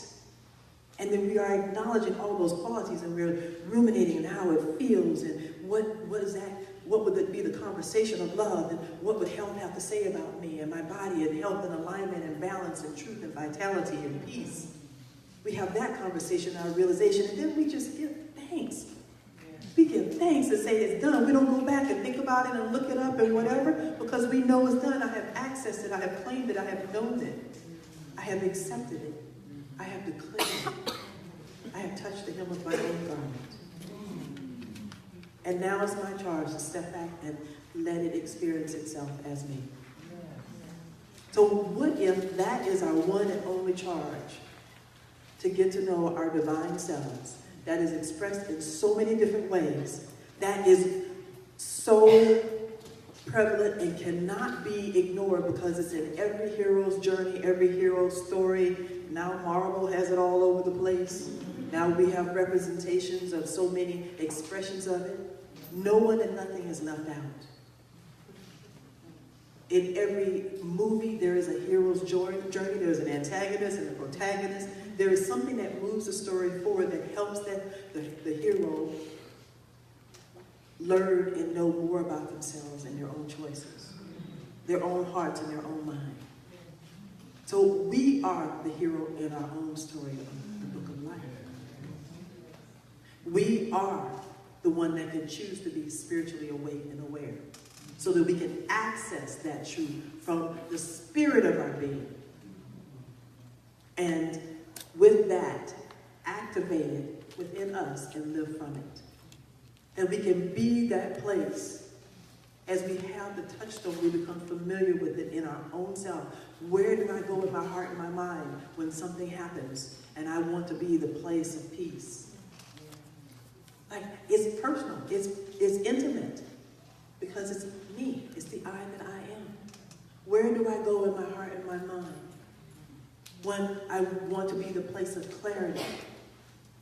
And then we are acknowledging all those qualities, and we're ruminating on how it feels, and what is that? What would be the conversation of love, and what would health have to say about me and my body, and health and alignment and balance and truth and vitality and peace. We have that conversation, our realization, and then we just give thanks. We give thanks and say it's done. We don't go back and think about it and look it up and whatever, because we know it's done. I have accessed it. I have claimed it. I have known it. I have accepted it. I have declared it. I have touched the hem of my own garment. And now it's my charge to step back and let it experience itself as me. So what if that is our one and only charge? To get to know our divine selves, that is expressed in so many different ways, that is so prevalent and cannot be ignored, because it's in every hero's journey, every hero's story. Now Marvel has it all over the place. Now we have representations of so many expressions of it. No one and nothing is left out. In every movie, there is a hero's journey. There's an antagonist and a protagonist. There is something that moves the story forward, that helps the hero learn and know more about themselves and their own choices, their own hearts and their own mind. So we are the hero in our own story of the book of life. We are the one that can choose to be spiritually awake and aware, so that we can access that truth from the spirit of our being. And with that, activate it within us and live from it. And we can be that place. As we have the touchstone, we become familiar with it in our own self. Where do I go with my heart and my mind when something happens and I want to be the place of peace? Like, it's personal, it's intimate, because it's me, it's the I that I am. Where do I go in my heart and my mind? When I want to be the place of clarity,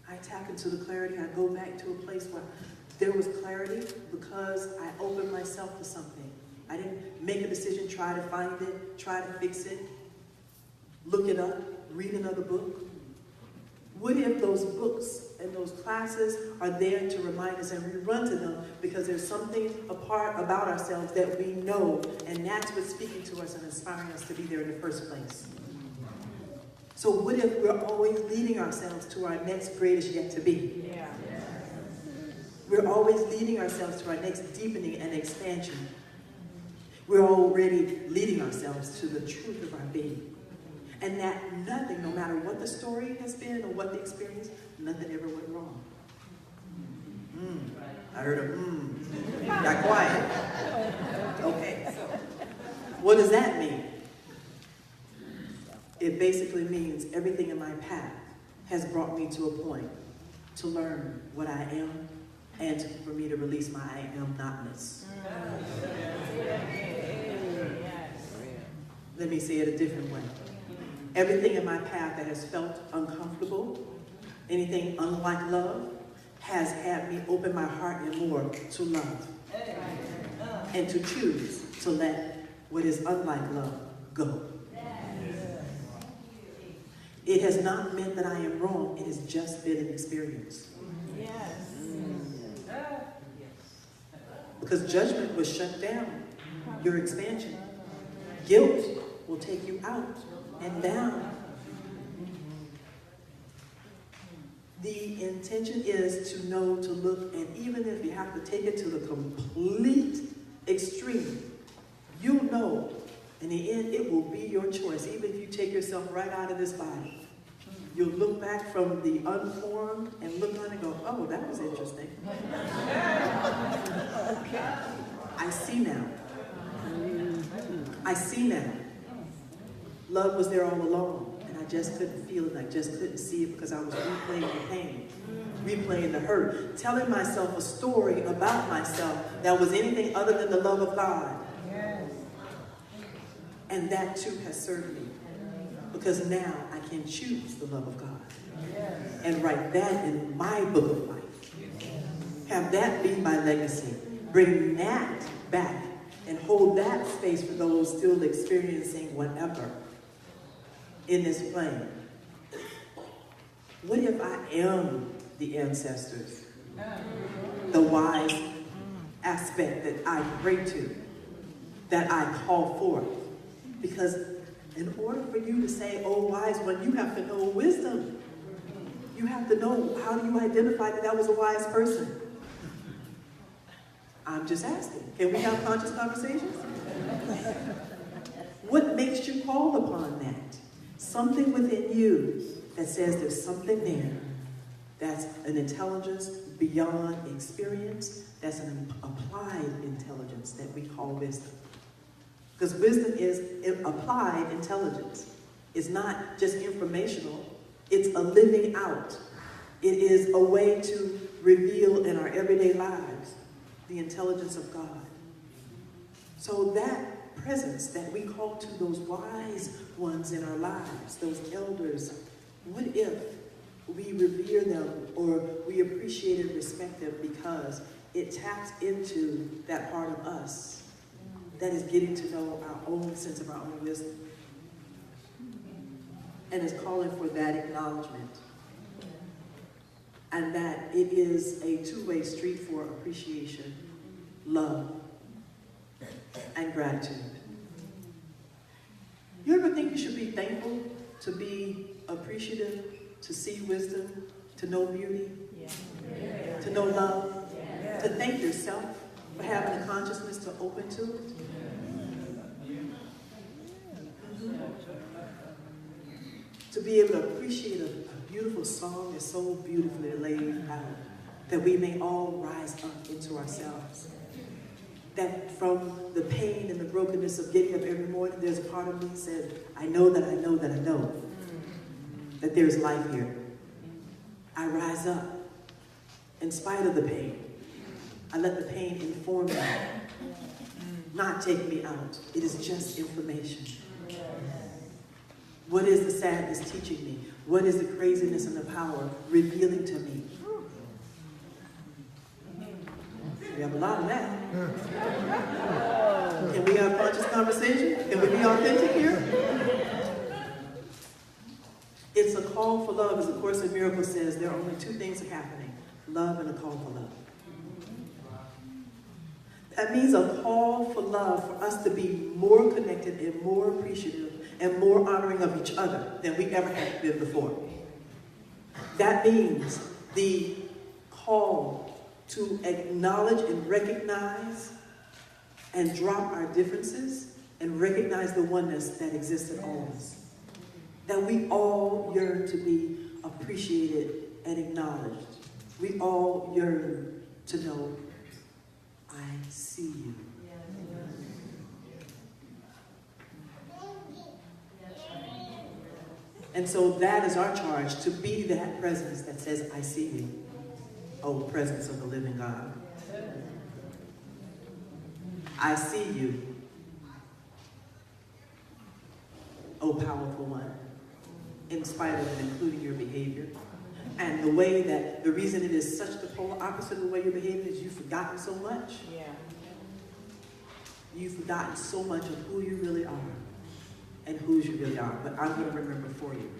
I tap into the clarity. I go back to a place where there was clarity because I opened myself to something. I didn't make a decision, try to find it, try to fix it, look it up, read another book. What if those books and those classes are there to remind us, and we run to them because there's something apart about ourselves that we know, and that's what's speaking to us and inspiring us to be there in the first place. So what if we're always leading ourselves to our next greatest yet to be? Yeah. We're always leading ourselves to our next deepening and expansion. We're already leading ourselves to the truth of our being. And that nothing, no matter what the story has been or what the experience, nothing ever went wrong. I heard a got quiet. Okay. What does that mean? It basically means everything in my path has brought me to a point to learn what I am and for me to release my I am notness. Let me say it a different way. Everything in my path that has felt uncomfortable, anything unlike love, has had me open my heart and more to love. And to choose to let what is unlike love go. It has not meant that I am wrong. It has just been an experience. Yes. Because judgment was shut down. Your expansion. Guilt will take you out and down. The intention is to know, to look, and even if you have to take it to the complete extreme, you'll know in the end it will be your choice. Even if you take yourself right out of this body, you'll look back from the unformed and look on and go, oh, that was interesting. I see now. I see now. Love was there all along. I just couldn't feel it. I just couldn't see it because I was replaying the pain, replaying the hurt, telling myself a story about myself that was anything other than the love of God. Yes. And that too has served me because now I can choose the love of God. Yes. And write that in my book of life. Have that be my legacy. Bring that back and hold that space for those still experiencing whatever in this plane. What if I am the ancestors? The wise aspect that I pray to, that I call forth. Because in order for you to say, oh wise one, you have to know wisdom. You have to know, how do you identify that that was a wise person? I'm just asking. Can we have conscious conversations? What makes you call upon that? Something within you that says there's something there that's an intelligence beyond experience, that's an applied intelligence that we call wisdom. Because wisdom is applied intelligence. It's not just informational, it's a living out. It is a way to reveal in our everyday lives the intelligence of God. So that presence that we call to those wise ones in our lives, those elders, what if we revere them or we appreciate and respect them because it taps into that part of us that is getting to know our own sense of our own wisdom and is calling for that acknowledgement, and that it is a two-way street for appreciation, love, and gratitude. You ever think you should be thankful, to be appreciative, to see wisdom, to know beauty, to know love, to thank yourself for having the consciousness to open to it? To be able to appreciate a beautiful song that's so beautifully laid out, that we may all rise up into ourselves. That from the pain and the brokenness of getting up every morning, there's a part of me that says, I know that I know that I know that there's life here. I rise up in spite of the pain. I let the pain inform me, not take me out. It is just information. What is the sadness teaching me? What is the craziness and the power revealing to me? We have a lot of that. Can we have conscious conversation? Can we be authentic here? It's a call for love. As the Course in Miracles says, there are only two things happening: love and a call for love. That means a call for love for us to be more connected and more appreciative and more honoring of each other than we ever have been before. That means the call to acknowledge and recognize and drop our differences and recognize the oneness that exists in all of us. That we all yearn to be appreciated and acknowledged. We all yearn to know, I see you. And so that is our charge, to be that presence that says, I see you. Oh, presence of the living God. I see you. Oh, powerful one. In spite of it, including your behavior. And the way that, the reason it is such the polar opposite of the way you're behaving is you've forgotten so much. Yeah. You've forgotten so much of who you really are and whose you really are. But I'm going to remember for you.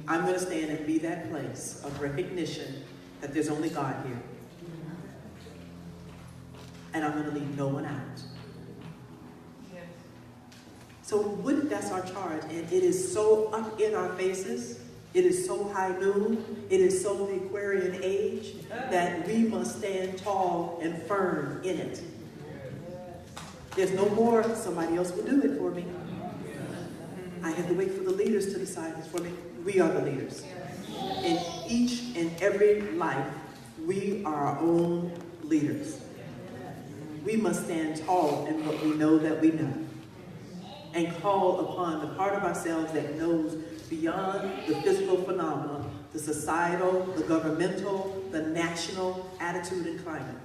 I'm going to stand and be that place of recognition that there's only God here. And I'm going to leave no one out. So that's our charge. And it is so up in our faces. It is so high noon. It is so the Aquarian age that we must stand tall and firm in it. There's no more, somebody else will do it for me. I have to wait for the leaders to decide this for me. We are the leaders. In each and every life, we are our own leaders. We must stand tall in what we know that we know, and call upon the part of ourselves that knows beyond the physical phenomena, the societal, the governmental, the national attitude and climate.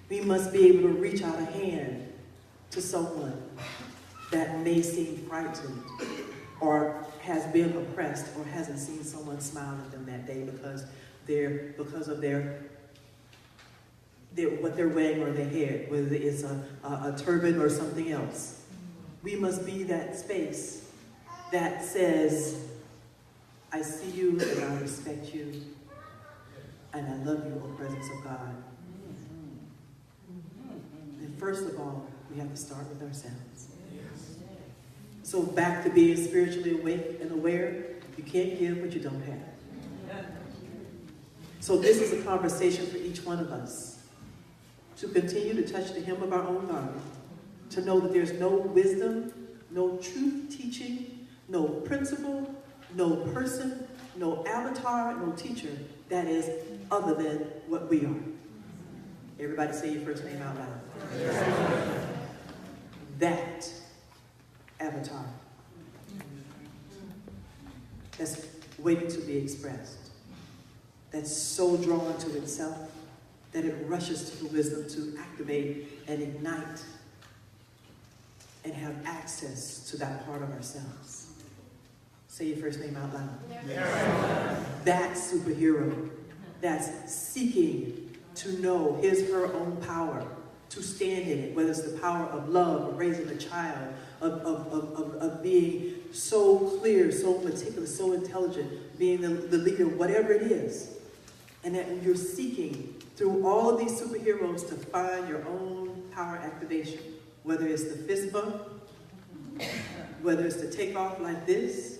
We must be able to reach out a hand to someone that may seem frightened or has been oppressed or hasn't seen someone smile at them that day because of what they're wearing on their head, whether it's a turban or something else. We must be that space that says, I see you and I respect you and I love you, O presence of God. And first of all, we have to start with ourselves. So back to being spiritually awake and aware, you can't give what you don't have. So this is a conversation for each one of us to continue to touch the hem of our own garment, to know that there's no wisdom, no truth teaching, no principle, no person, no avatar, no teacher that is other than what we are. Everybody say your first name out loud. That avatar that's waiting to be expressed, that's so drawn to itself that it rushes to the wisdom to activate and ignite and have access to that part of ourselves. Say your first name out loud. Yeah. That superhero that's seeking to know his, her own power, to stand in it, whether it's the power of love, of raising a child, of being so clear, so meticulous, so intelligent, being the leader, whatever it is. And that you're seeking through all of these superheroes to find your own power activation, whether it's the fist bump, whether it's to take off like this,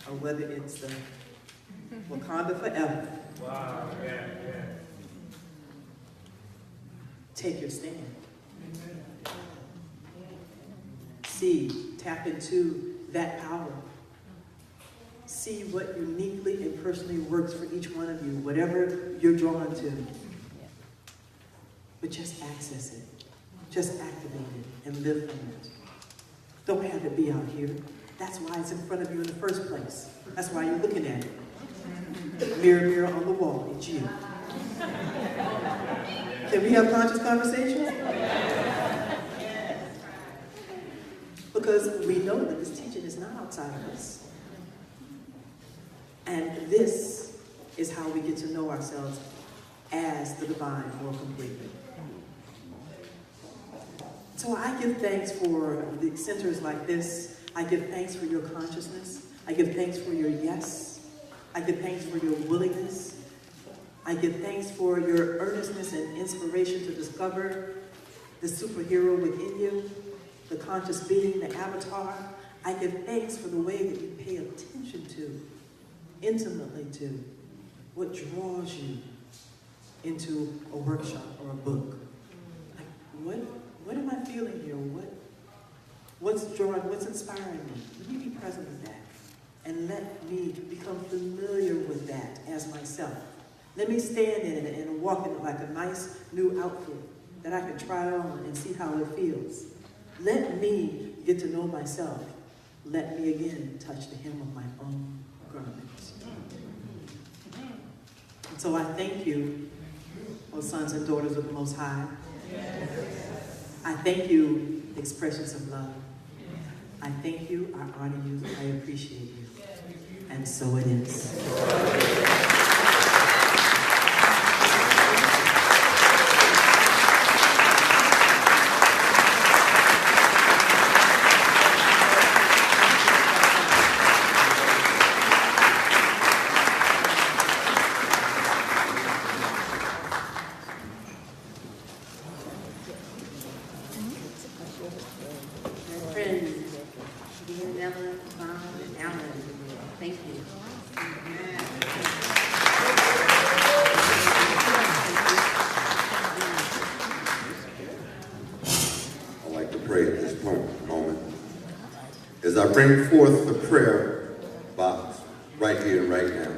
or whether it's the Wakanda forever. Wow, yeah. Take your stand. See, tap into that power. See what uniquely and personally works for each one of you, whatever you're drawn to. But just access it. Just activate it and live from it. Don't have it be out here. That's why it's in front of you in the first place. That's why you're looking at it. Mirror, mirror on the wall, it's you. Can we have conscious conversations? Because we know that this teaching is not outside of us. And this is how we get to know ourselves as the divine more completely. So I give thanks for the centers like this. I give thanks for your consciousness. I give thanks for your yes. I give thanks for your willingness. I give thanks for your earnestness and inspiration to discover the superhero within you, the conscious being, the avatar. I give thanks for the way that you pay attention to, intimately to, what draws you into a workshop or a book. Like, what am I feeling here? What's drawing, what's inspiring me? Let me be present with that. And let me become familiar with that as myself. Let me stand in it and walk in it like a nice new outfit that I can try on and see how it feels. Let me get to know myself. Let me again touch the hem of my own garments. And so I thank you, O sons and daughters of the Most High. I thank you, expressions of love. I thank you, I honor you, I appreciate you. And so it is. Dear Nella, Vaughn, and Alan, thank you. I'd like to pray at this moment. As I bring forth the prayer box right here and right now,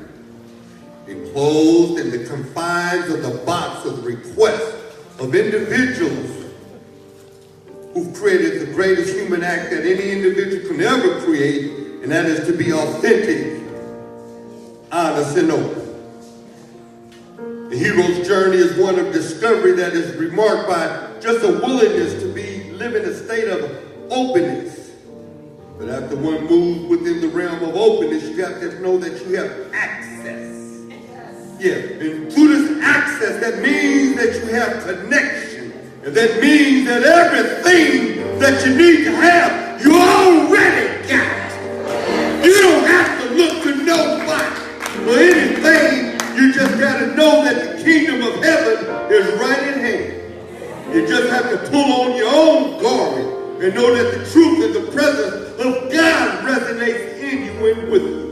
enclosed in the confines of the box of the request of individuals who've created the greatest human act that any individual can ever create, and that is to be authentic, honest, and open. The hero's journey is one of discovery that is remarked by just a willingness to live in a state of openness. But after one moves within the realm of openness, you have to know that you have access. Yeah, and through this access, that means that you have connection. And that means that everything that you need to have, you already got. You don't have to look to nobody for anything. You just got to know that the kingdom of heaven is right in hand. You just have to pull on your own garment and know that the truth and the presence of God resonates in you and with you.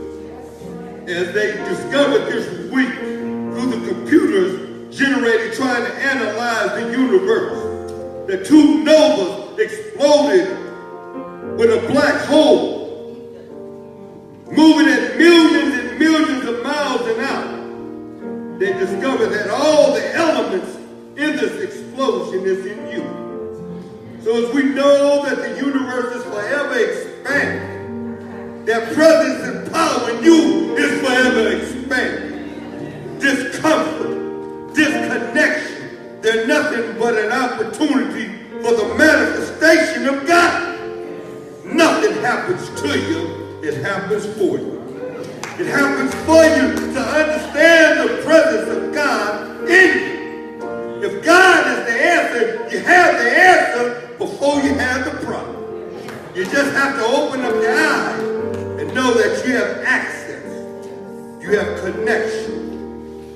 As they discovered this week through the computers generated trying to analyze the universe, the two novas exploded with a black hole moving at millions and millions of miles an hour. They discovered that all the elements in this explosion is in you. So as we know that the universe is forever expanding, that presence and power in you is forever expanding. Discomfort, disconnection, they're nothing but an opportunity for the manifestation of God. Nothing happens to you, it happens for you. It happens for you to understand the presence of God in you. If God is the answer, you have the answer before you have the problem. You just have to open up your eyes and know that you have access. You have connection.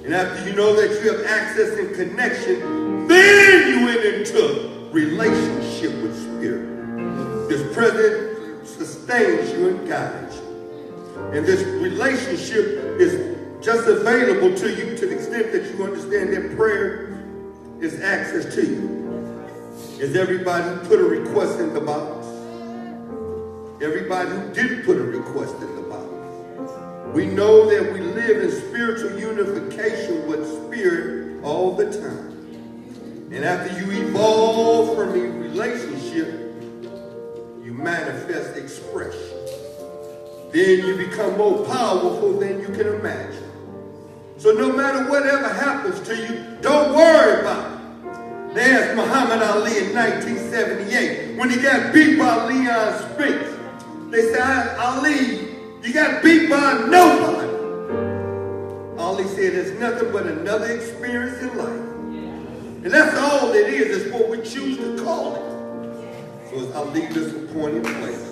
And after you know that you have access and connection, then you enter into relationship with Spirit. This presence sustains you and guides you. And this relationship is just available to you to the extent that you understand that prayer is access to you. Is everybody who put a request in the box? Everybody who didn't put a request in the box. We know that we live in spiritual unification with Spirit all the time. And after you evolve from a relationship, you manifest expression. Then you become more powerful than you can imagine. So no matter whatever happens to you, don't worry about it. They asked Muhammad Ali in 1978 when he got beat by Leon Spinks. They said, Ali, you got beat by nobody. Ali said, it's nothing but another experience in life. And that's all it is what we choose to call it. So as I leave this appointed place,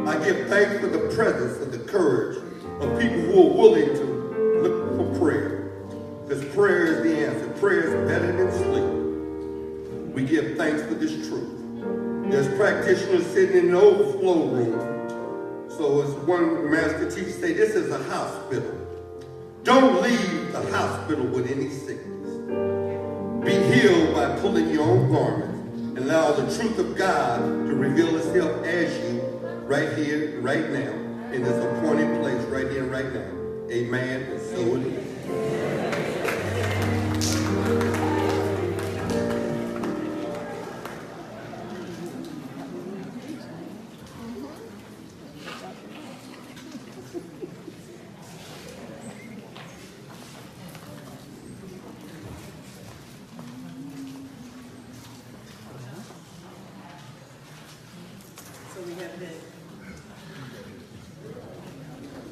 I give thanks for the presence and the courage of people who are willing to look for prayer. Because prayer is the answer. Prayer is better than sleep. We give thanks for this truth. There's practitioners sitting in the overflow room. So as one master teacher say, this is a hospital. Don't leave the hospital with any sickness. Be healed by pulling your own garment and allow the truth of God to reveal itself as you right here, right now, in this appointed place right here, right now. Amen, and so it is. So we have been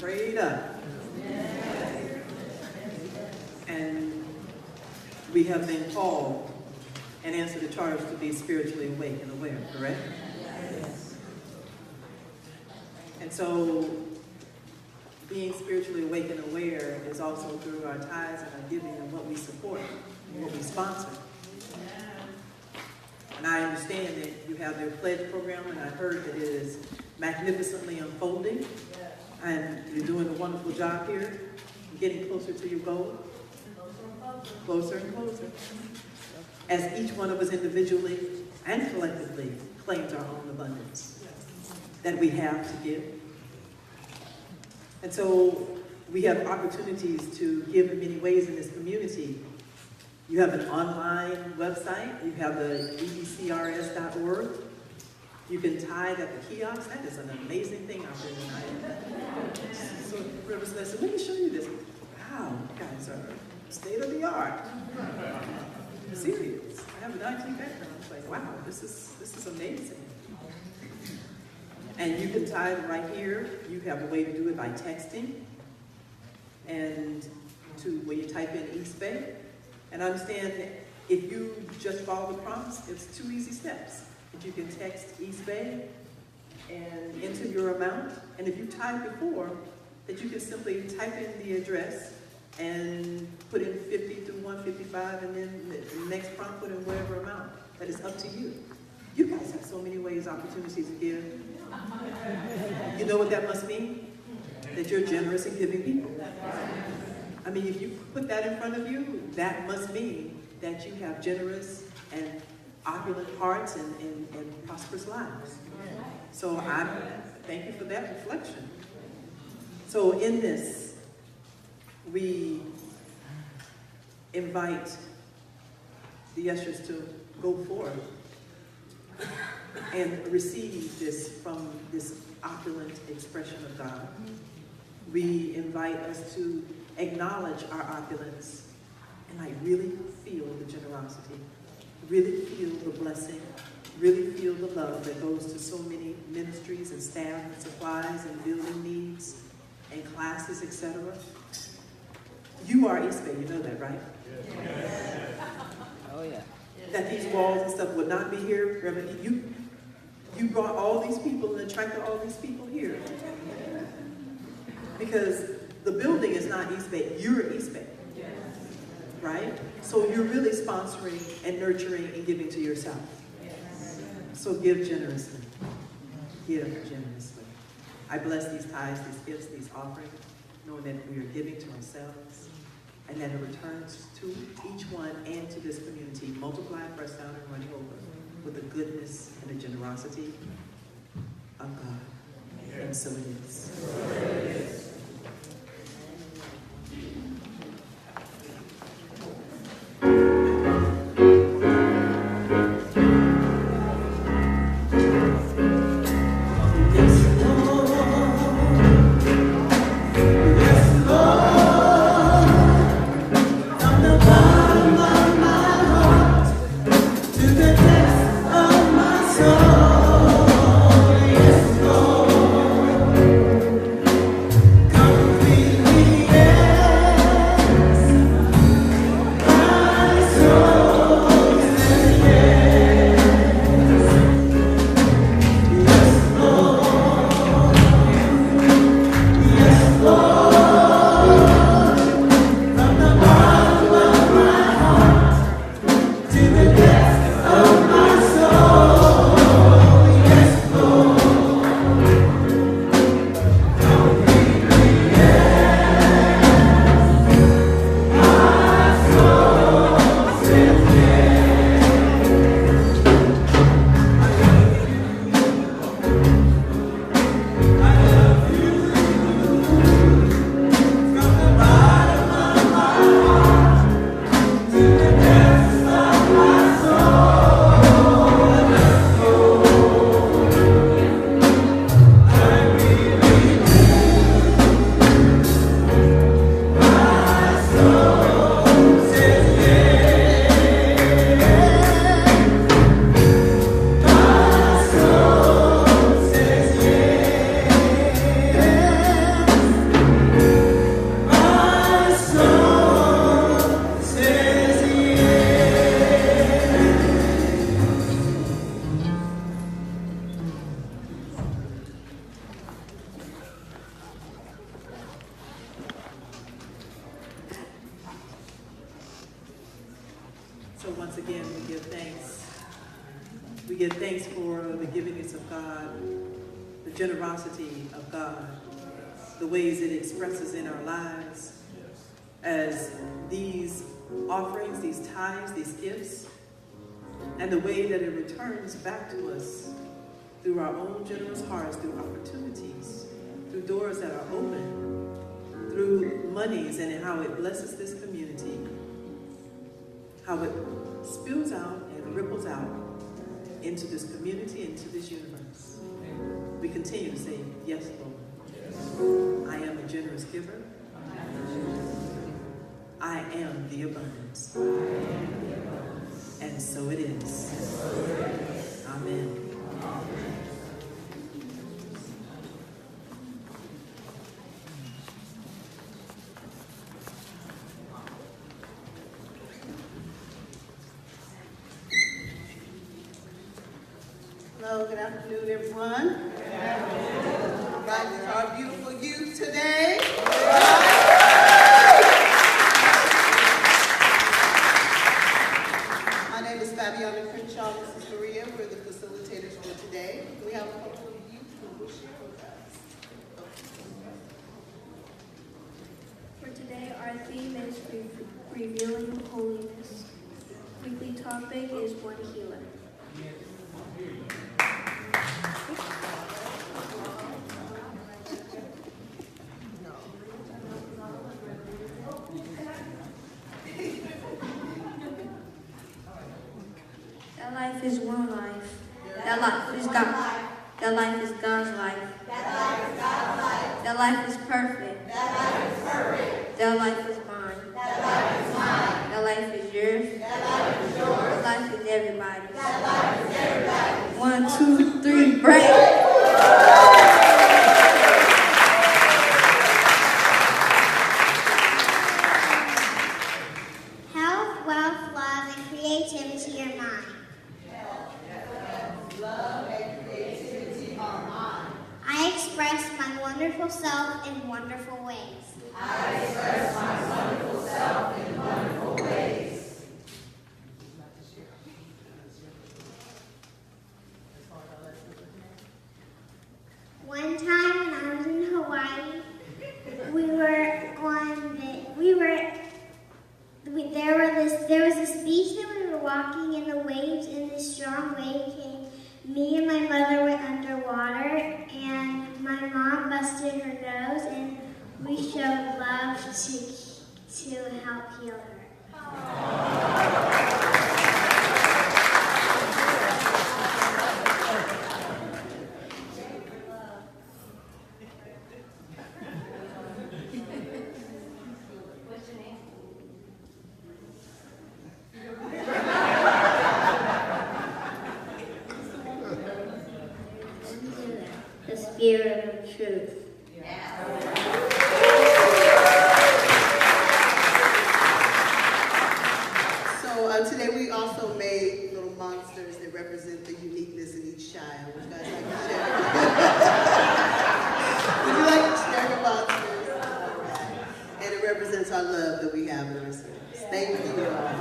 prayed up. And we have been called and answered the charge to be spiritually awake and aware, correct? Yes. And so being spiritually awake and aware is also through our tithes and our giving and what we support and what we sponsor. And I understand that you have their pledge program, and I've heard that it is magnificently unfolding. And you're doing a wonderful job here, getting closer to your goal. Closer and closer. As each one of us individually and collectively claims our own abundance that we have to give. And so we have opportunities to give in many ways in this community. You have an online website. You have the ebcrs.org. You can tithe at the kiosk. That is an amazing thing out there tonight. So Reverend Smith said, let me show you this. Wow, you guys are state of the art. I'm serious. I have an IT background. It's like, wow, this is amazing. And you can tithe right here. You have a way to do it by texting. And where you type in East Bay. And understand that if you just follow the prompts, it's 2 easy steps. If you can text East Bay and enter your amount, and if you typed before, that you can simply type in the address and put in 50 through 155, and then the next prompt put in whatever amount. That is up to you. You guys have so many ways, opportunities to give. You know what that must mean? That you're generous in giving people. I mean, if you put that in front of you, that must mean that you have generous and opulent hearts and prosperous lives. So I thank you for that reflection. So in this, we invite the ushers to go forth and receive this from this opulent expression of God. We invite us to acknowledge our opulence, and I really feel the generosity, really feel the blessing, really feel the love that goes to so many ministries and staff and supplies and building needs and classes, etc. You are East Bay, you know that, right? Yes. Oh yeah. That these walls and stuff would not be here. Reverend, you brought all these people and attracted all these people here. Because the building is not East Bay, you're East Bay. Right? So you're really sponsoring and nurturing and giving to yourself. So give generously. Give generously. I bless these tithes, these gifts, these offerings, knowing that we are giving to ourselves and that it returns to each one and to this community, multiplied, pressed down, and running over with the goodness and the generosity of God. And so it is. So once again, we give thanks give thanks for the givingness of God, the generosity of God, the ways it expresses in our lives as these offerings, these tithes, these gifts, and the way that it returns back to us through our own generous hearts, through opportunities, through doors that are open, through monies, and how it blesses this community, how it spills out and ripples out into this community, into this universe. We continue to say, yes, Lord. I am a generous giver. I am the abundance. And so it is. Amen. Hello, good afternoon, everyone. Right, with our beautiful youth today. My name is Fabiana Crenshaw. This is Maria. We're the facilitators for today. We have a couple of youth who will share with us. For today, our theme is Revealing Holiness. Weekly topic is One Healer. That life is one life. That life is God. That life is God's life. That life is perfect. That life is mine. That life is yours. That life is everybody's. 1, 2, 3, break. Health, wealth, love, and creativity are mine. I express my wonderful self in wonderful ways. One time when I was in Hawaii, there was this beach that we were walking in the waves, and this strong wave came. Me and my mother went underwater, and my mom busted her nose, and we showed love to help heal her. The Spirit of Truth. So today we also made little monsters that represent the uniqueness in each child. Would you guys like to share? Would you like to share your monsters? And it represents our love that we have in ourselves. Thank you all.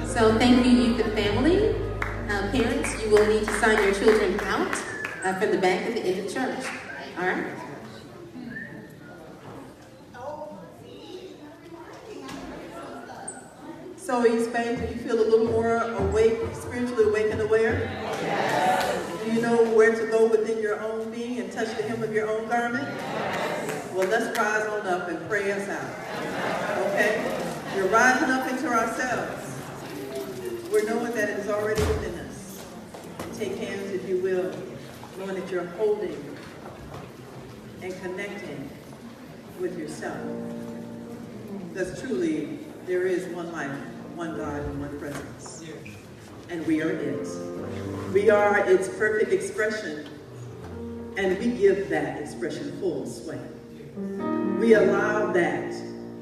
So thank you, youth and family. Parents, you will need to sign your children out from the back at the end of church. All right? So East Bay, do you feel a little more awake, spiritually awake and aware? Yes. Do you know where to go within your own being and touch the hem of your own garment? Yes. Well, let's rise on up and pray us out. Okay? We're rising up into ourselves. We're knowing that it is already within us. Take hands, if you will, knowing that you're holding and connecting with yourself. Because truly, there is one life, one God, and one presence. And we are it. We are its perfect expression, and we give that expression full sway. We allow that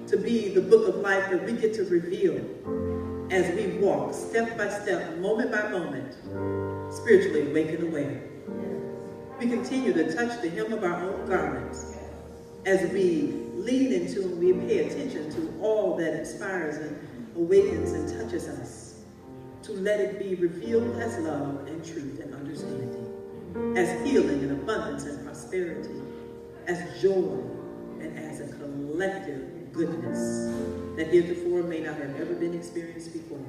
to be the book of life that we get to reveal as we walk step by step, moment by moment, spiritually awake and aware. We continue to touch the hem of our own garments as we lean into and we pay attention to all that inspires and awakens and touches us, to let it be revealed as love and truth and understanding, as healing and abundance and prosperity, as joy and as a collective goodness that heretofore may not have ever been experienced before.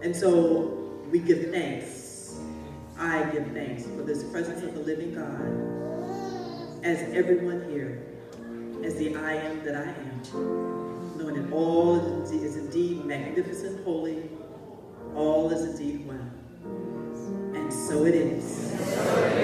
And so we give thanks. I give thanks for this presence of the living God, as everyone here, as the I am that I am, knowing that all is indeed magnificent, holy, all is indeed well. And so it is.